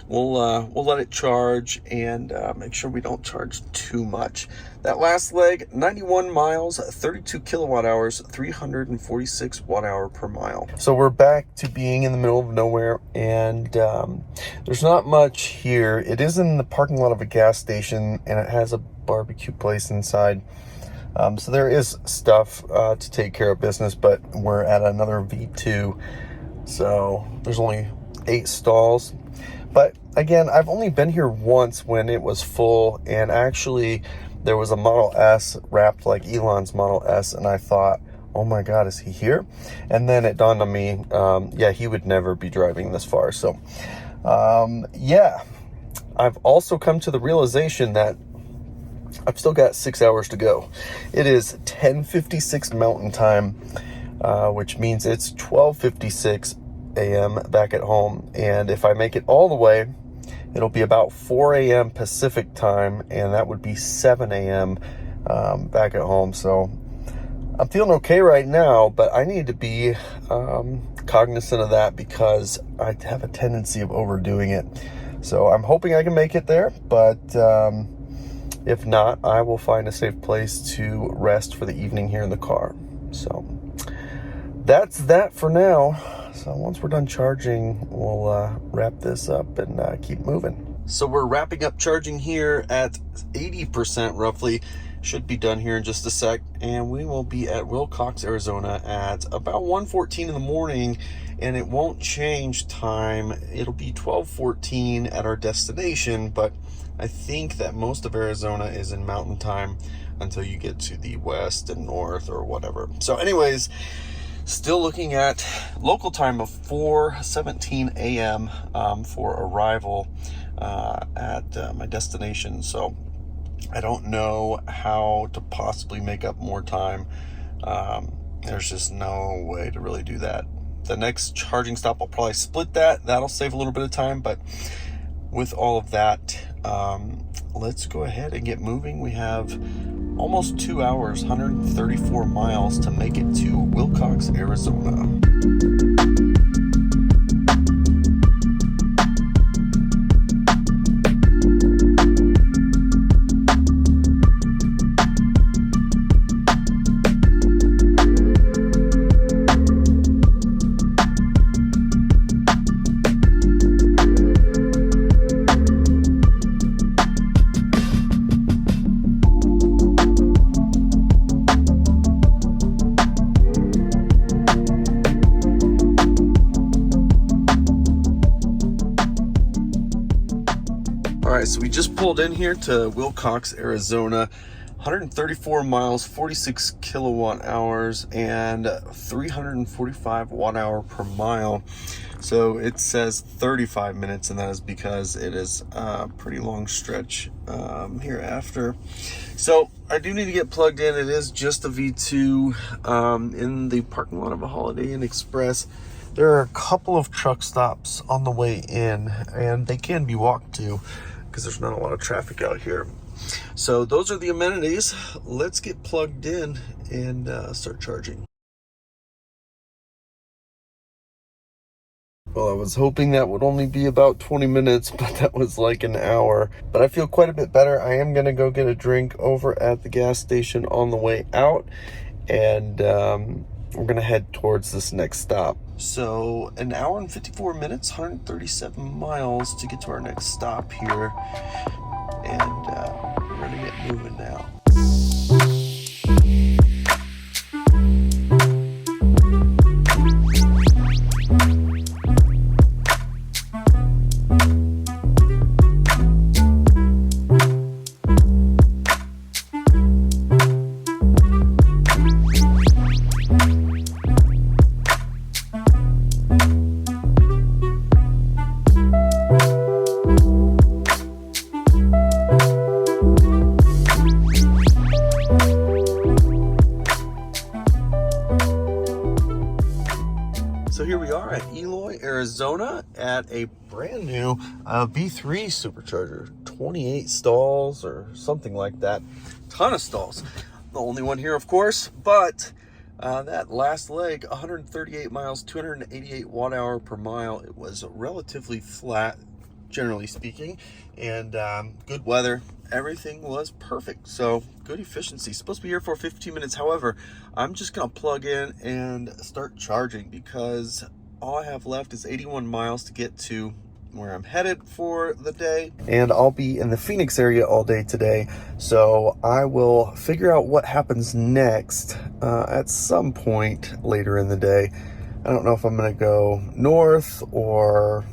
we'll let it charge and make sure we don't charge too much. That last leg, 91 miles, 32 kilowatt hours, 346 watt hour per mile. So we're back to being in the middle of nowhere, and there's not much here. It is in the parking lot of a gas station, and it has a barbecue place inside. So there is stuff to take care of business, but we're at another V2. So there's only 8 stalls. But again, I've only been here once when it was full, and actually there was a Model S wrapped like Elon's Model S, and I thought, oh my God, is he here? And then it dawned on me, yeah, he would never be driving this far. So, yeah, I've also come to the realization that I've still got 6 hours to go. It is 10:56 Mountain Time, which means it's 12:56 a.m. back at home. And if I make it all the way, it'll be about 4 a.m. Pacific time, and that would be 7 a.m. Back at home. So I'm feeling okay right now, but I need to be cognizant of that because I have a tendency of overdoing it. So I'm hoping I can make it there, but if not, I will find a safe place to rest for the evening here in the car. So that's that for now. So once we're done charging, we'll wrap this up and keep moving. So we're wrapping up charging here at 80% roughly. Should be done here in just a sec. And we will be at Willcox, Arizona at about 1:14 in the morning. And it won't change time. It'll be 12:14 at our destination. But I think that most of Arizona is in mountain time until you get to the west and north or whatever. So anyways, still looking at local time of 4:17 a.m. For arrival at my destination. So I don't know how to possibly make up more time. There's just no way to really do that. The next charging stop, I'll probably split that. That'll save a little bit of time. But with all of that, let's go ahead and get moving. We have almost 2 hours, 134 miles to make it to Willcox, Arizona. just pulled in here to Willcox, Arizona. 134 miles, 46 kilowatt hours, and 345 watt hour per mile. So it says 35 minutes, and that is because it is a pretty long stretch hereafter. So I do need to get plugged in. It is just a V2 in the parking lot of a Holiday Inn Express. There are a couple of truck stops on the way in, and they can be walked to because there's not a lot of traffic out here. So those are the amenities. Let's get plugged in and start charging. Well, I was hoping that would only be about 20 minutes, but that was like an hour. But I feel quite a bit better. I am going to go get a drink over at the gas station on the way out. And we're going to head towards this next stop. So an hour and 54 minutes, 137 miles to get to our next stop here. And we're going to get moving now. So here we are at Eloy, Arizona at a brand new V3 Supercharger. 28 stalls or something like that. Ton of stalls. The only one here, of course, but that last leg, 138 miles, 288 watt hour per mile. It was relatively flat, generally speaking, and good weather. Everything was perfect, so good efficiency. Supposed to be here for 15 minutes. However, I'm just gonna plug in and start charging because all I have left is 81 miles to get to where I'm headed for the day. And I'll be in the Phoenix area all day today, so I will figure out what happens next at some point later in the day. I don't know if I'm gonna go north or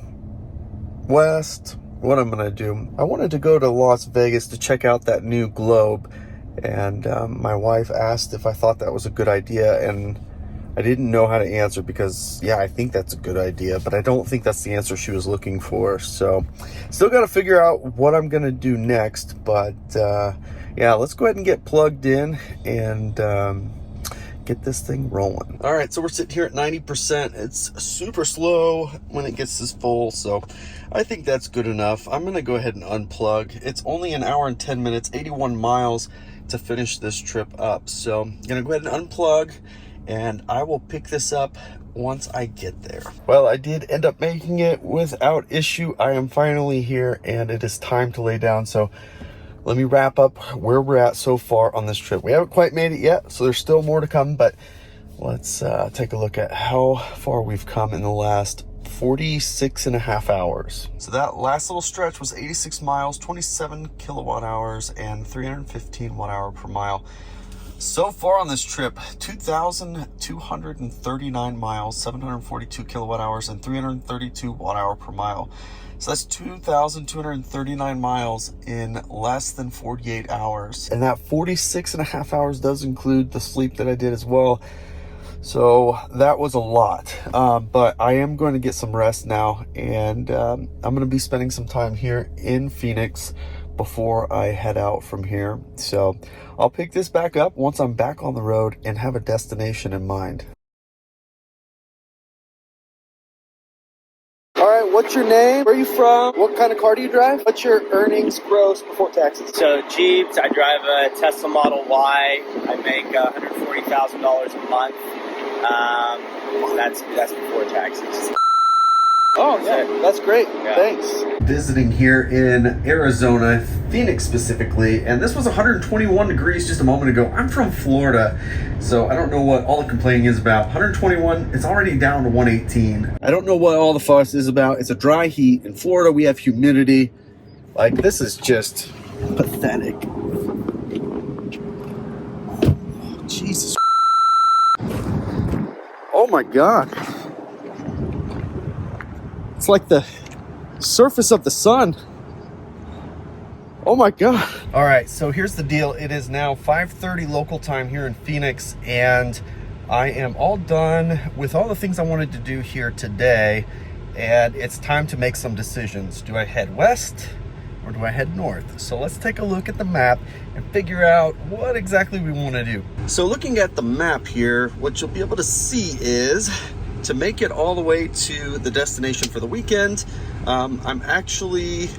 west, what I'm gonna do. I wanted to go to Las Vegas to check out that new globe, and my wife asked if I thought that was a good idea, and I didn't know how to answer because, yeah, I think that's a good idea, but I don't think that's the answer she was looking for. So still got to figure out what I'm gonna do next, but yeah, let's go ahead and get plugged in and get this thing rolling. All right, so we're sitting here at 90%. It's super slow when it gets this full, so I think that's good enough. I'm gonna go ahead and unplug. It's only an hour and 10 minutes, 81 miles to finish this trip up. So I'm gonna go ahead and unplug, and I will pick this up once I get there. Well, I did end up making it without issue. I am finally here, and it is time to lay down. So let me wrap up where we're at so far on this trip. We haven't quite made it yet, so there's still more to come, but let's take a look at how far we've come in the last 46 and a half hours. So that last little stretch was 86 miles, 27 kilowatt hours, and 315 watt hour per mile. So far on this trip, 2,239 miles, 742 kilowatt hours, and 332 watt hour per mile. So that's 2,239 miles in less than 48 hours. And that 46 and a half hours does include the sleep that I did as well. So that was a lot. But I am going to get some rest now. And I'm going to be spending some time here in Phoenix before I head out from here. So I'll pick this back up once I'm back on the road and have a destination in mind. All right, what's your name? Where are you from? What kind of car do you drive? What's your earnings gross before taxes? So Jeeps, I drive a Tesla Model Y. I make $140,000 a month. That's before taxes. Oh, yeah, that's great. Yeah. Thanks. Visiting here in Arizona, Phoenix specifically, and this was 121 degrees just a moment ago. I'm from Florida, so I don't know what all the complaining is about. 121, it's already down to 118. I don't know what all the fuss is about. It's a dry heat. In Florida, we have humidity. Like, this is just pathetic. Oh, Jesus. Oh my God. It's like the surface of the sun. Oh my God. All right, so here's the deal. It is now 5:30 local time here in Phoenix, and I am all done with all the things I wanted to do here today, and it's time to make some decisions. Do I head west or do I head north? So let's take a look at the map and figure out what exactly we want to do. So looking at the map here, what you'll be able to see is to make it all the way to the destination for the weekend, I'm actually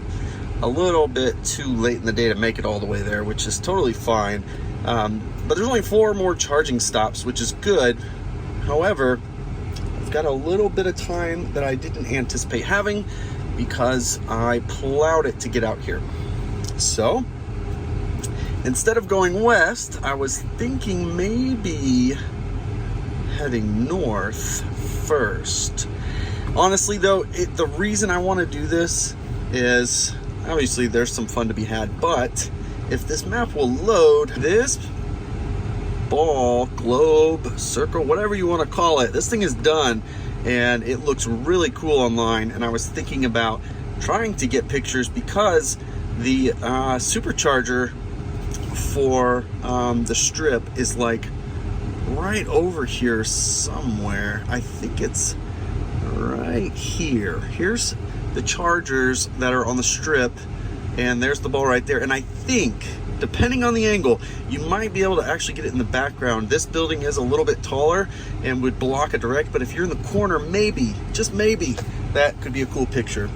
a little bit too late in the day to make it all the way there, which is totally fine. But there's only 4 more charging stops, which is good. However, I've got a little bit of time that I didn't anticipate having because I plowed it to get out here. So instead of going west, I was thinking maybe heading north first. Honestly though, the reason I want to do this is obviously there's some fun to be had, but if this map will load, this ball, globe, circle, whatever you want to call it, this thing is done and it looks really cool online. And I was thinking about trying to get pictures because the Supercharger for the strip is like right over here somewhere. I think it's right here. Here's the chargers that are on the strip, and there's the ball right there. And I think, depending on the angle, you might be able to actually get it in the background. This building is a little bit taller and would block a direct, but if you're in the corner, maybe, just maybe, that could be a cool picture.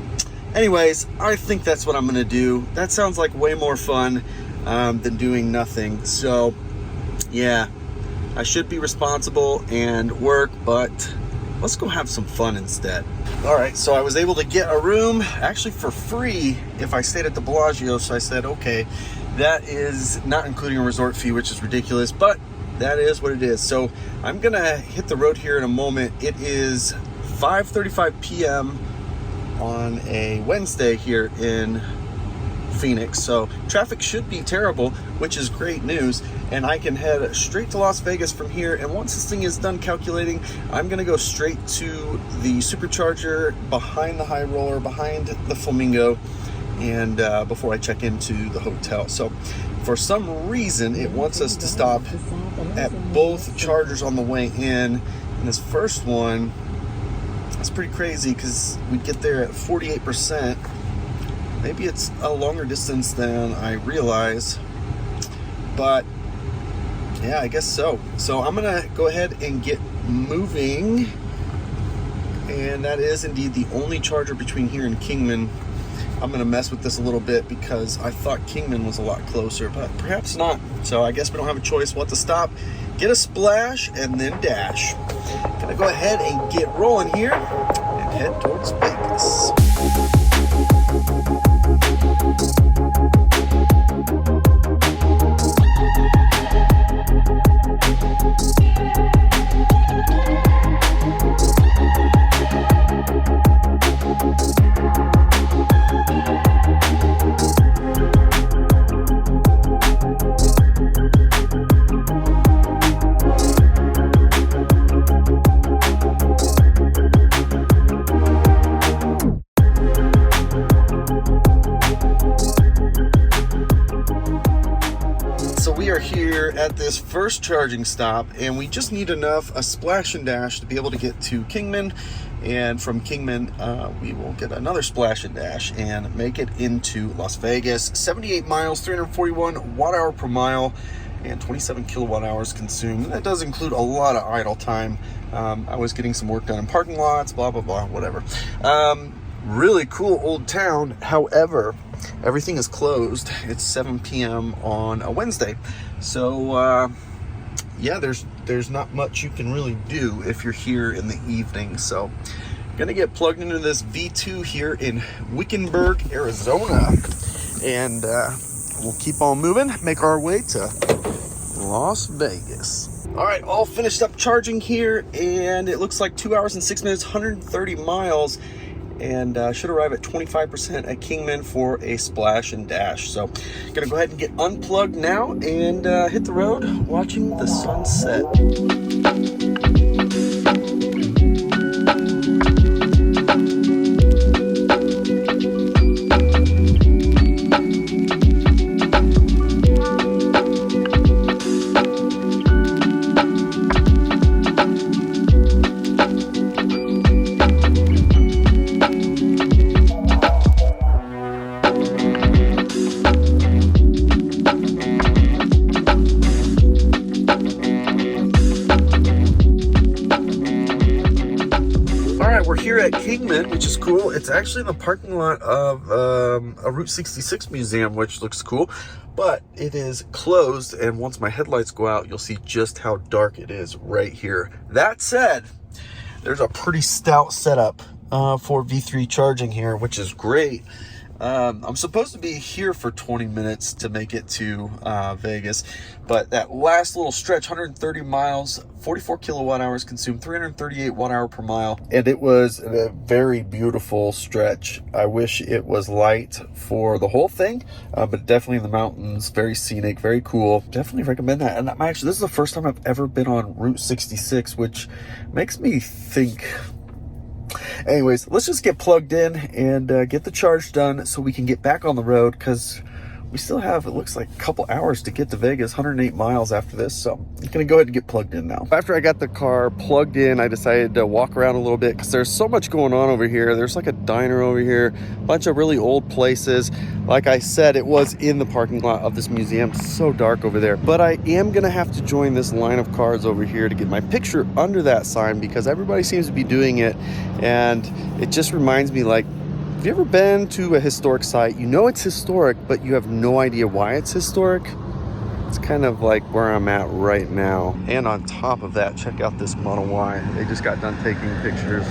Anyways, I think that's what I'm gonna do. That sounds like way more fun than doing nothing. So yeah, I should be responsible and work, but let's go have some fun instead. All right, so I was able to get a room actually for free if I stayed at the Bellagio. So I said, okay, that is not including a resort fee, which is ridiculous, but that is what it is. So I'm gonna hit the road here in a moment. It is 5:35 p.m. on a Wednesday here in Phoenix, so traffic should be terrible, which is great news, and I can head straight to Las Vegas from here. And once this thing is done calculating, I'm gonna go straight to the Supercharger behind the High Roller, behind the Flamingo, and before I check into the hotel. So for some reason it wants us to stop at both chargers on the way in, and this first one, that's pretty crazy because we get there at 48%. Maybe it's a longer distance than I realize, but yeah, I guess so. So I'm gonna go ahead and get moving, and that is indeed the only charger between here and Kingman. I'm gonna mess with this a little bit because I thought Kingman was a lot closer, but perhaps not. So I guess we don't have a choice. We'll have to stop, get a splash, and then dash. Gonna go ahead and get rolling here and head towards Vegas. Here at this first charging stop, and we just need a splash and dash to be able to get to Kingman, and from Kingman we will get another splash and dash and make it into Las Vegas. 78 miles, 341 watt-hour per mile, and 27 kilowatt hours consumed. That does include a lot of idle time. I was getting some work done in parking lots, blah blah blah, whatever. Really cool old town. However, everything is closed. It's 7 p.m. on a Wednesday. So yeah, there's not much you can really do if you're here in the evening. So gonna get plugged into this V2 here in Wickenburg, Arizona, and we'll keep on moving, make our way to Las Vegas. All right, all finished up charging here, and it looks like 2 hours and 6 minutes, 130 miles, and should arrive at 25% at Kingman for a splash and dash. So gonna go ahead and get unplugged now and hit the road watching the sunset. in, which is cool. It's actually in the parking lot of a Route 66 museum, which looks cool, but it is closed. And once my headlights go out, you'll see just how dark it is right here. That said, there's a pretty stout setup for V3 charging here, which is great. I'm supposed to be here for 20 minutes to make it to Vegas, but that last little stretch, 130 miles, 44 kilowatt hours consumed, 338 watt hour per mile, and it was a very beautiful stretch. I wish it was light for the whole thing, but definitely in the mountains, very scenic, very cool. Definitely recommend that. And actually, this is the first time I've ever been on Route 66, which makes me think. Anyways, let's just get plugged in and get the charge done so we can get back on the road, because we still have, it looks like, a couple hours to get to Vegas, 108 miles after this. So I'm gonna go ahead and get plugged in now. After I got the car plugged in, I decided to walk around a little bit because there's so much going on over here. There's like a diner over here, a bunch of really old places. Like I said, it was in the parking lot of this museum. It's so dark over there, but I am gonna have to join this line of cars over here to get my picture under that sign, because everybody seems to be doing it. And it just reminds me, like, have you ever been to a historic site? You know it's historic, but you have no idea why it's historic. It's kind of like where I'm at right now. And on top of that, check out this Model Y. They just got done taking pictures.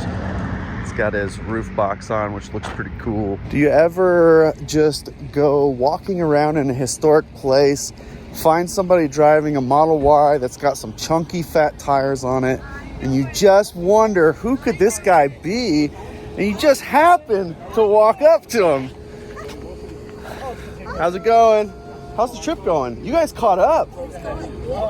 It's got his roof box on, which looks pretty cool. Do you ever just go walking around in a historic place, find somebody driving a Model Y that's got some chunky fat tires on it, and you just wonder, who could this guy be? And you just happen to walk up to him. How's it going? How's the trip going? You guys caught up.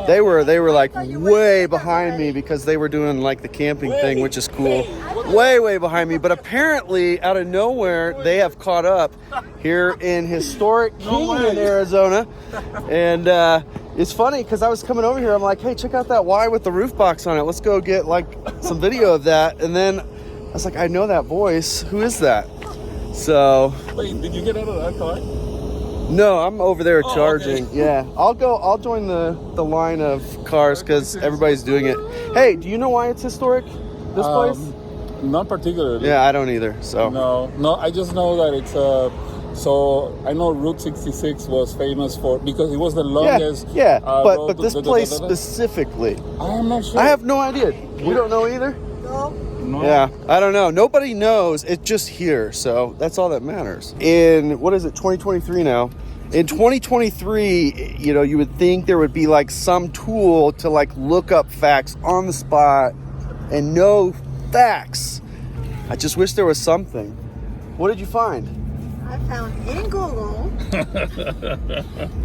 They were like way behind me because they were doing like the camping thing, which is cool. Way behind me. But apparently, out of nowhere, they have caught up here in historic Kingman, Arizona. And it's funny because I was coming over here. I'm like, hey, check out that Y with the roof box on it. Let's go get like some video of that. And then I was like, I know that voice. Who is that? So. Wait, did you get out of that car? No, I'm over there charging. Okay. Yeah, I'll join the line of cars because everybody's doing it. Hey, do you know why it's historic, this place? Not particularly. Yeah, I don't either. So. No, I just know that it's so I know Route 66 was famous for, because it was the longest. Yeah, but this place specifically. I'm not sure. I have no idea. You don't know either? No. Yeah, I don't know. Nobody knows. It's just here, so that's all that matters. In, what is it, 2023 now? In 2023, you know, you would think there would be like some tool to like look up facts on the spot and know facts. I just wish there was something. What did you find? I found in Google.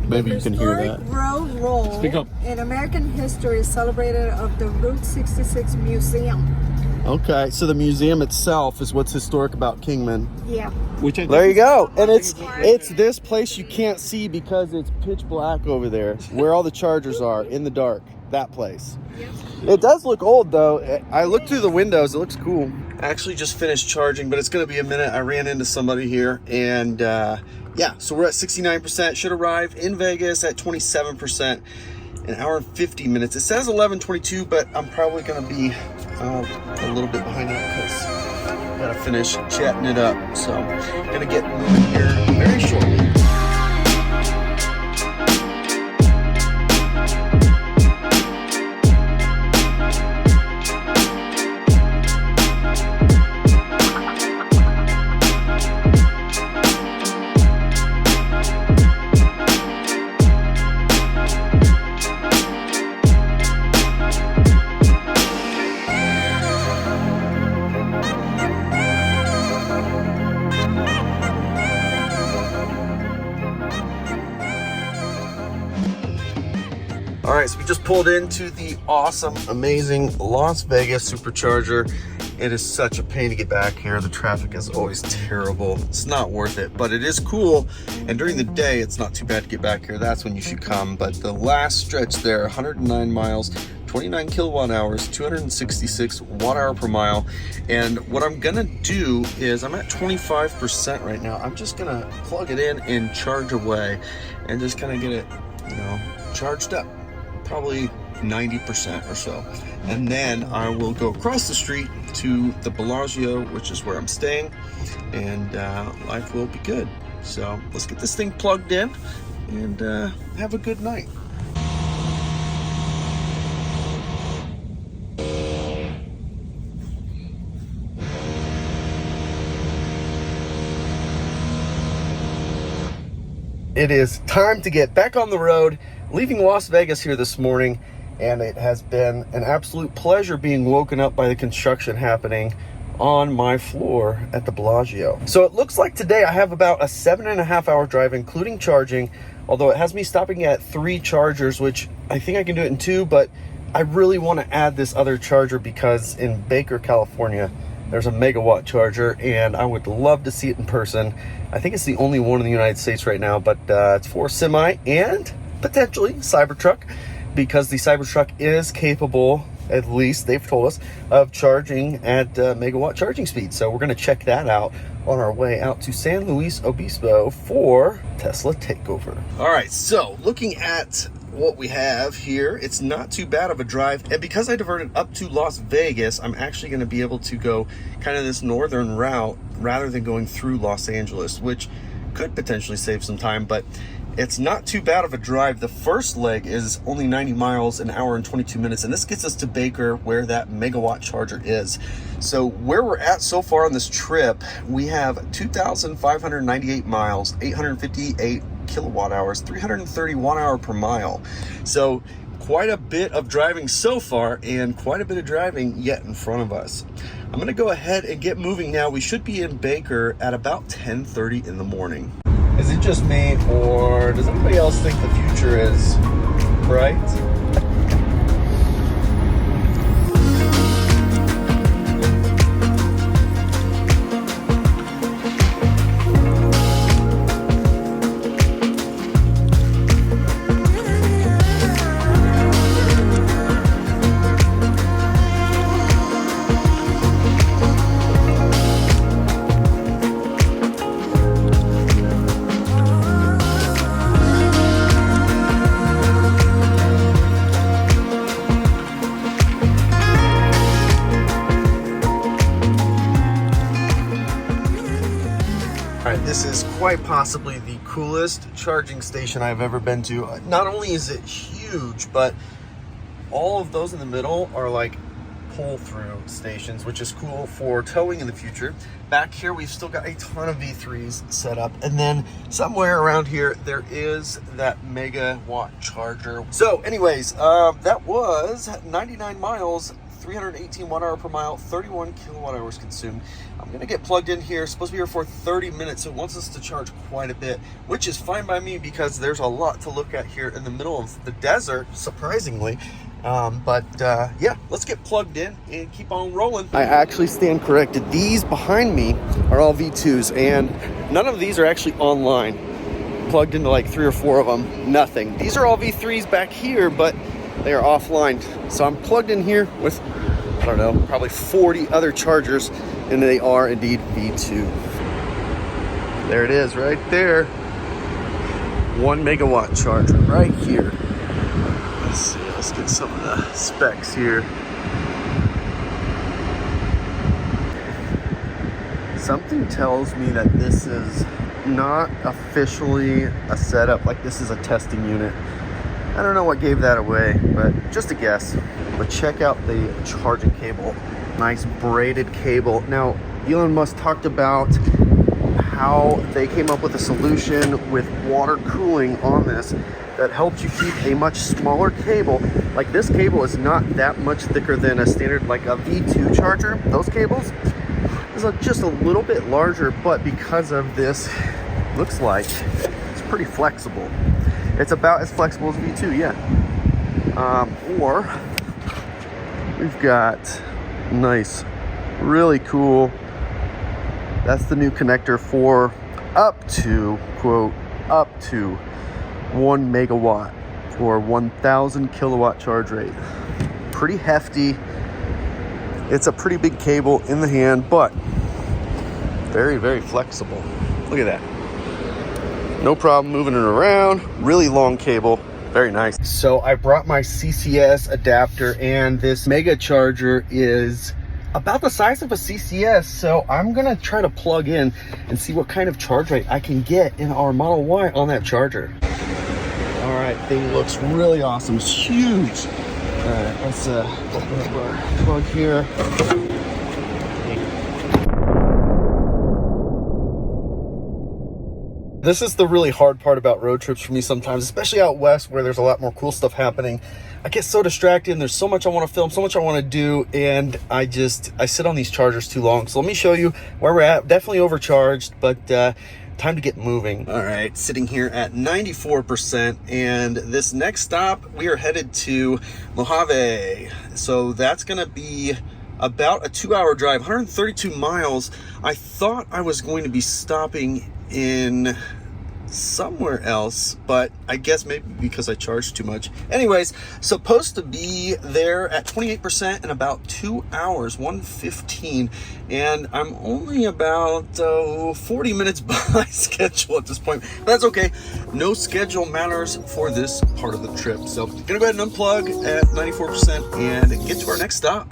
Maybe you can hear that. Road roll. Speak up. In American history celebrated of the Route 66 Museum. Okay, so the museum itself is what's historic about Kingman. Yeah. There you go. And it's this place you can't see because it's pitch black over there, where all the chargers are in the dark. That place. It does look old though. I looked through the windows. It looks cool. I actually just finished charging, but it's going to be a minute. I ran into somebody here, and yeah, so we're at 69%. Should arrive in Vegas at 27%. An hour and 50 minutes. It says 11:22, but I'm probably going to be a little bit behind that because I got to finish chatting it up. So I'm going to get moving here very shortly. All right, so we just pulled into the awesome, amazing Las Vegas Supercharger. It is such a pain to get back here. The traffic is always terrible. It's not worth it, but it is cool. And during the day, it's not too bad to get back here. That's when you should come. But the last stretch there, 109 miles, 29 kilowatt hours, 266 watt hour per mile. And what I'm gonna do is, I'm at 25% right now. I'm just gonna plug it in and charge away and just kind of get it, you know, charged up. Probably 90% or so. And then I will go across the street to the Bellagio, which is where I'm staying, and life will be good. So let's get this thing plugged in and have a good night. It is time to get back on the road, leaving Las Vegas here this morning, and it has been an absolute pleasure being woken up by the construction happening on my floor at the Bellagio. So it looks like today I have about a 7.5 hour drive, including charging, although it has me stopping at 3 chargers, which I think I can do it in 2, but I really want to add this other charger because in Baker, California, there's a megawatt charger, and I would love to see it in person. I think it's the only one in the United States right now, but it's for semi and potentially Cybertruck, because the Cybertruck is capable, at least they've told us, of charging at megawatt charging speed. So we're going to check that out on our way out to San Luis Obispo for Tesla Takeover. All right, so looking at what we have here, it's not too bad of a drive, and because I diverted up to Las Vegas, I'm actually going to be able to go kind of this northern route rather than going through Los Angeles, which could potentially save some time, but it's not too bad of a drive. The first leg is only 90 miles, an hour and 22 minutes, and this gets us to Baker, where that megawatt charger is. So where we're at so far on this trip, we have 2,598 miles, 858 kilowatt hours, 330 watt hour per mile. So quite a bit of driving so far, and quite a bit of driving yet in front of us. I'm gonna go ahead and get moving now. We should be in Baker at about 10:30 in the morning. Is it just me, or does anybody else think the future is bright? This is quite possibly the coolest charging station I've ever been to. Not only is it huge, but all of those in the middle are like pull-through stations, which is cool for towing in the future. Back here, we've still got a ton of V3s set up, and then somewhere around here, there is that megawatt charger. So anyways, that was 99 miles, 318 watt hour per mile, 31 kilowatt hours consumed. I'm gonna get plugged in here. Supposed to be here for 30 minutes, so it wants us to charge quite a bit, which is fine by me because there's a lot to look at here in the middle of the desert, surprisingly. Yeah, let's get plugged in and keep on rolling. I actually stand corrected. These behind me are all V2s, and none of these are actually online. Plugged into like 3 or 4 of them, nothing. These are all V3s back here, but they are offline. So I'm plugged in here with, I don't know, probably 40 other chargers, and they are indeed V2. There it is right there. 1 megawatt charger right here. Let's see, let's get some of the specs here. Something tells me that this is not officially a setup, like this is a testing unit. I don't know what gave that away, but just a guess. But check out the charging cable. Nice braided cable. Now, Elon Musk talked about how they came up with a solution with water cooling on this that helps you keep a much smaller cable. Like this cable is not that much thicker than a standard, like a V2 charger. Those cables is just a little bit larger, but because of this, looks like it's pretty flexible. It's about as flexible as V2, yeah. Or we've got nice, really cool. That's the new connector for up to, quote, up to 1 megawatt or 1,000 kilowatt charge rate. Pretty hefty. It's a pretty big cable in the hand, but very, very flexible. Look at that. No problem moving it around. Really long cable. Very nice. So I brought my CCS adapter, and this mega charger is about the size of a CCS. So I'm gonna try to plug in and see what kind of charge rate I can get in our Model Y on that charger. All right, thing looks really awesome. It's huge. All right, let's open up our plug here. This is the really hard part about road trips for me sometimes, especially out west where there's a lot more cool stuff happening. I get so distracted and there's so much I want to film, so much I want to do, and I sit on these chargers too long. So let me show you where we're at. Definitely overcharged, but time to get moving. All right, sitting here at 94%, and this next stop, we are headed to Mojave. So that's gonna be about a 2-hour drive, 132 miles. I thought I was going to be stopping in somewhere else, but I guess maybe because I charged too much. Anyways, supposed to be there at 28% in about 2 hours, 1:15, and I'm only about 40 minutes behind schedule at this point. But that's okay. No schedule matters for this part of the trip. So gonna go ahead and unplug at 94% and get to our next stop.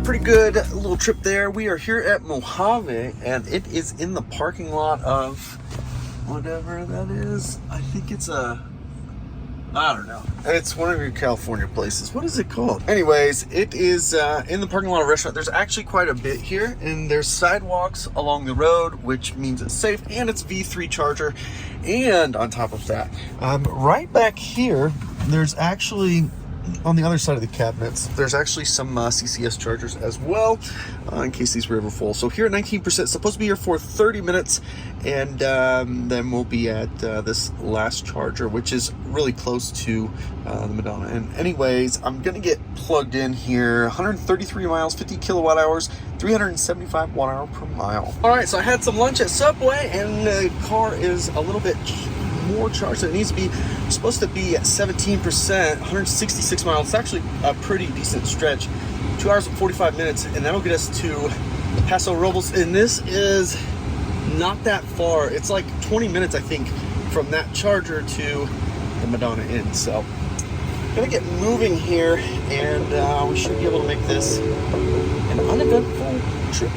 Pretty good little trip there. We are here at Mojave, and it is in the parking lot of whatever that is. I think it's I don't know. It's one of your California places. What is it called? Anyways, it is in the parking lot of a restaurant. There's actually quite a bit here, and there's sidewalks along the road, which means it's safe, and it's V3 charger. And on top of that, right back here, there's actually, on the other side of the cabinets, there's actually some CCS chargers as well, in case these were ever full. So here at 19%, supposed to be here for 30 minutes, and then we'll be at this last charger, which is really close to the Madonna. And anyways, I'm gonna get plugged in here. 133 miles, 50 kilowatt hours, 375 watt hour per mile. All right, so I had some lunch at Subway, and the car is a little bit more charged than it needs to be. It's supposed to be at 17%, 166 miles. It's actually a pretty decent stretch. 2 hours and 45 minutes, and that'll get us to Paso Robles. And this is not that far. It's like 20 minutes, I think, from that charger to the Madonna Inn. So I'm gonna get moving here, and we should be able to make this an uneventful trip.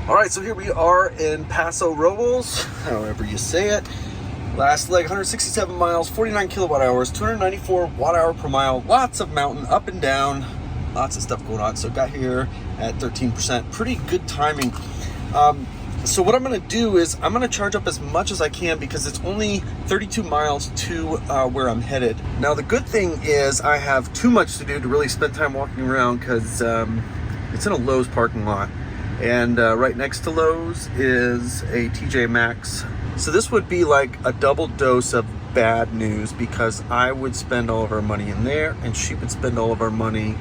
All right, so here we are in Paso Robles, however you say it. Last leg, 167 miles, 49 kilowatt hours, 294 watt hour per mile. Lots of mountain, up and down, lots of stuff going on. So got here at 13%. Pretty good timing. So what I'm gonna do is I'm gonna charge up as much as I can because it's only 32 miles to where I'm headed. Now the good thing is I have too much to do to really spend time walking around because it's in a Lowe's parking lot. And right next to Lowe's is a TJ Maxx. So this would be like a double dose of bad news because I would spend all of our money in there and she would spend all of our money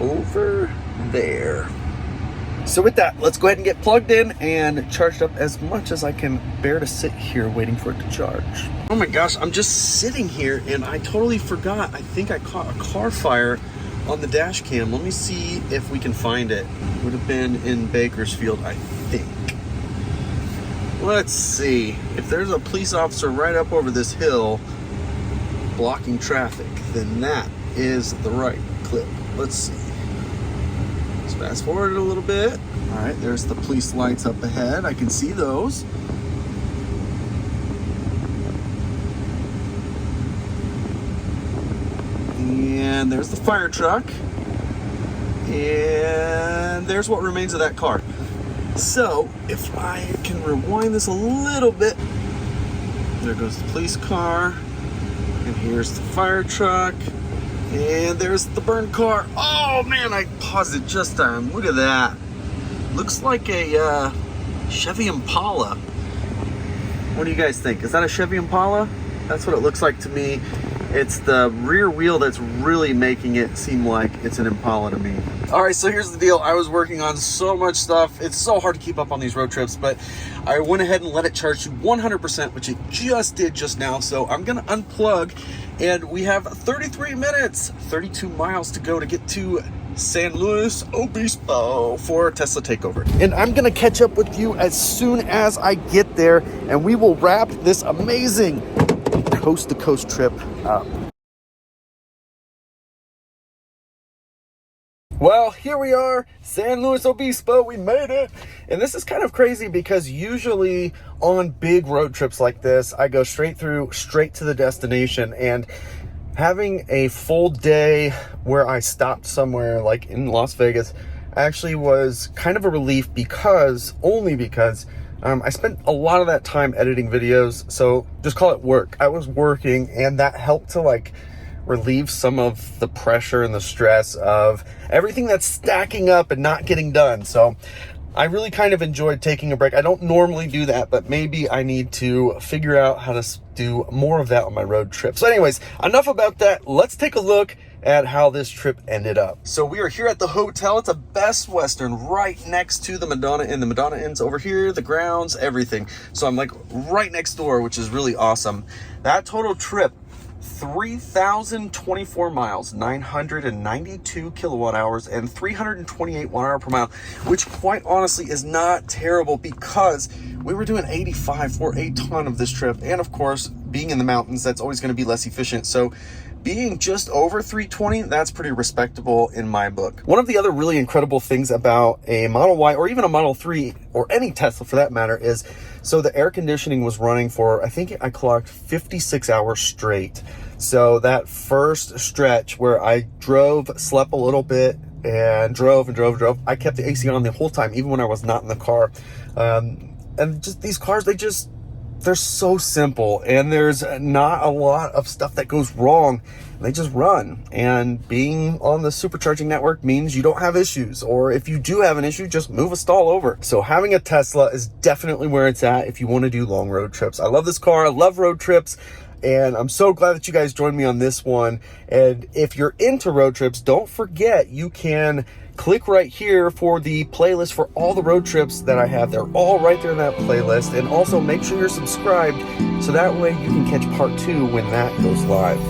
over there. So with that, let's go ahead and get plugged in and charged up as much as I can bear to sit here waiting for it to charge. Oh my gosh, I'm just sitting here and I totally forgot. I think I caught a car fire on the dash cam. Let me see if we can find it. It would have been in Bakersfield, I think. Let's see. If there's a police officer right up over this hill blocking traffic, then that is the right clip. Let's see. So Fast forward a little bit. All right, there's the police lights up ahead. I can see those. And there's the fire truck. And there's what remains of that car. So if I can rewind this a little bit, there goes the police car. And here's the fire truck. And there's the burned car. Oh man, I paused it just time. Look at that. Looks like a Chevy Impala. What do you guys think? Is that a Chevy Impala? That's what it looks like to me. It's the rear wheel that's really making it seem like it's an Impala to me. All right, so here's the deal. I was working on so much stuff. It's so hard to keep up on these road trips, but I went ahead and let it charge to 100%, which it just did just now. So I'm gonna unplug, and we have 33 minutes, 32 miles to go to get to San Luis Obispo for Tesla Takeover. And I'm gonna catch up with you as soon as I get there, and we will wrap this amazing coast-to-coast trip up. Well, here we are, San Luis Obispo, we made it. And this is kind of crazy because usually on big road trips like this, I go straight to the destination, and having a full day where I stopped somewhere like in Las Vegas actually was kind of a relief only because I spent a lot of that time editing videos, so just call it work. I was working, and that helped to like relieve some of the pressure and the stress of everything that's stacking up and not getting done. So I really kind of enjoyed taking a break. I don't normally do that, but maybe I need to figure out how to do more of that on my road trip. So anyways, enough about that. Let's take a look at how this trip ended up. So we are here at the hotel. It's a Best Western right next to the Madonna Inn. The Madonna Inn's over here, the grounds, everything. So I'm like right next door, which is really awesome. That total trip, 3,024 miles, 992 kilowatt hours, and 328 watt-hour per mile, which quite honestly is not terrible because we were doing 85 for a ton of this trip. And of course, being in the mountains, that's always going to be less efficient. So being just over 320, that's pretty respectable in my book. One of the other really incredible things about a Model Y or even a Model 3 or any Tesla for that matter is, so the air conditioning was running for, I think I clocked 56 hours straight. So that first stretch where I slept a little bit and drove, I kept the AC on the whole time, even when I was not in the car. And just these cars, they're so simple, and there's not a lot of stuff that goes wrong. They just run, and being on the supercharging network means you don't have issues, or if you do have an issue, just move a stall over. So having a Tesla is definitely where it's at if you want to do long road trips. I love this car. I love road trips. And I'm so glad that you guys joined me on this one. And if you're into road trips, don't forget you can click right here for the playlist for all the road trips that I have. They're all right there in that playlist. And also make sure you're subscribed so that way you can catch part 2 when that goes live.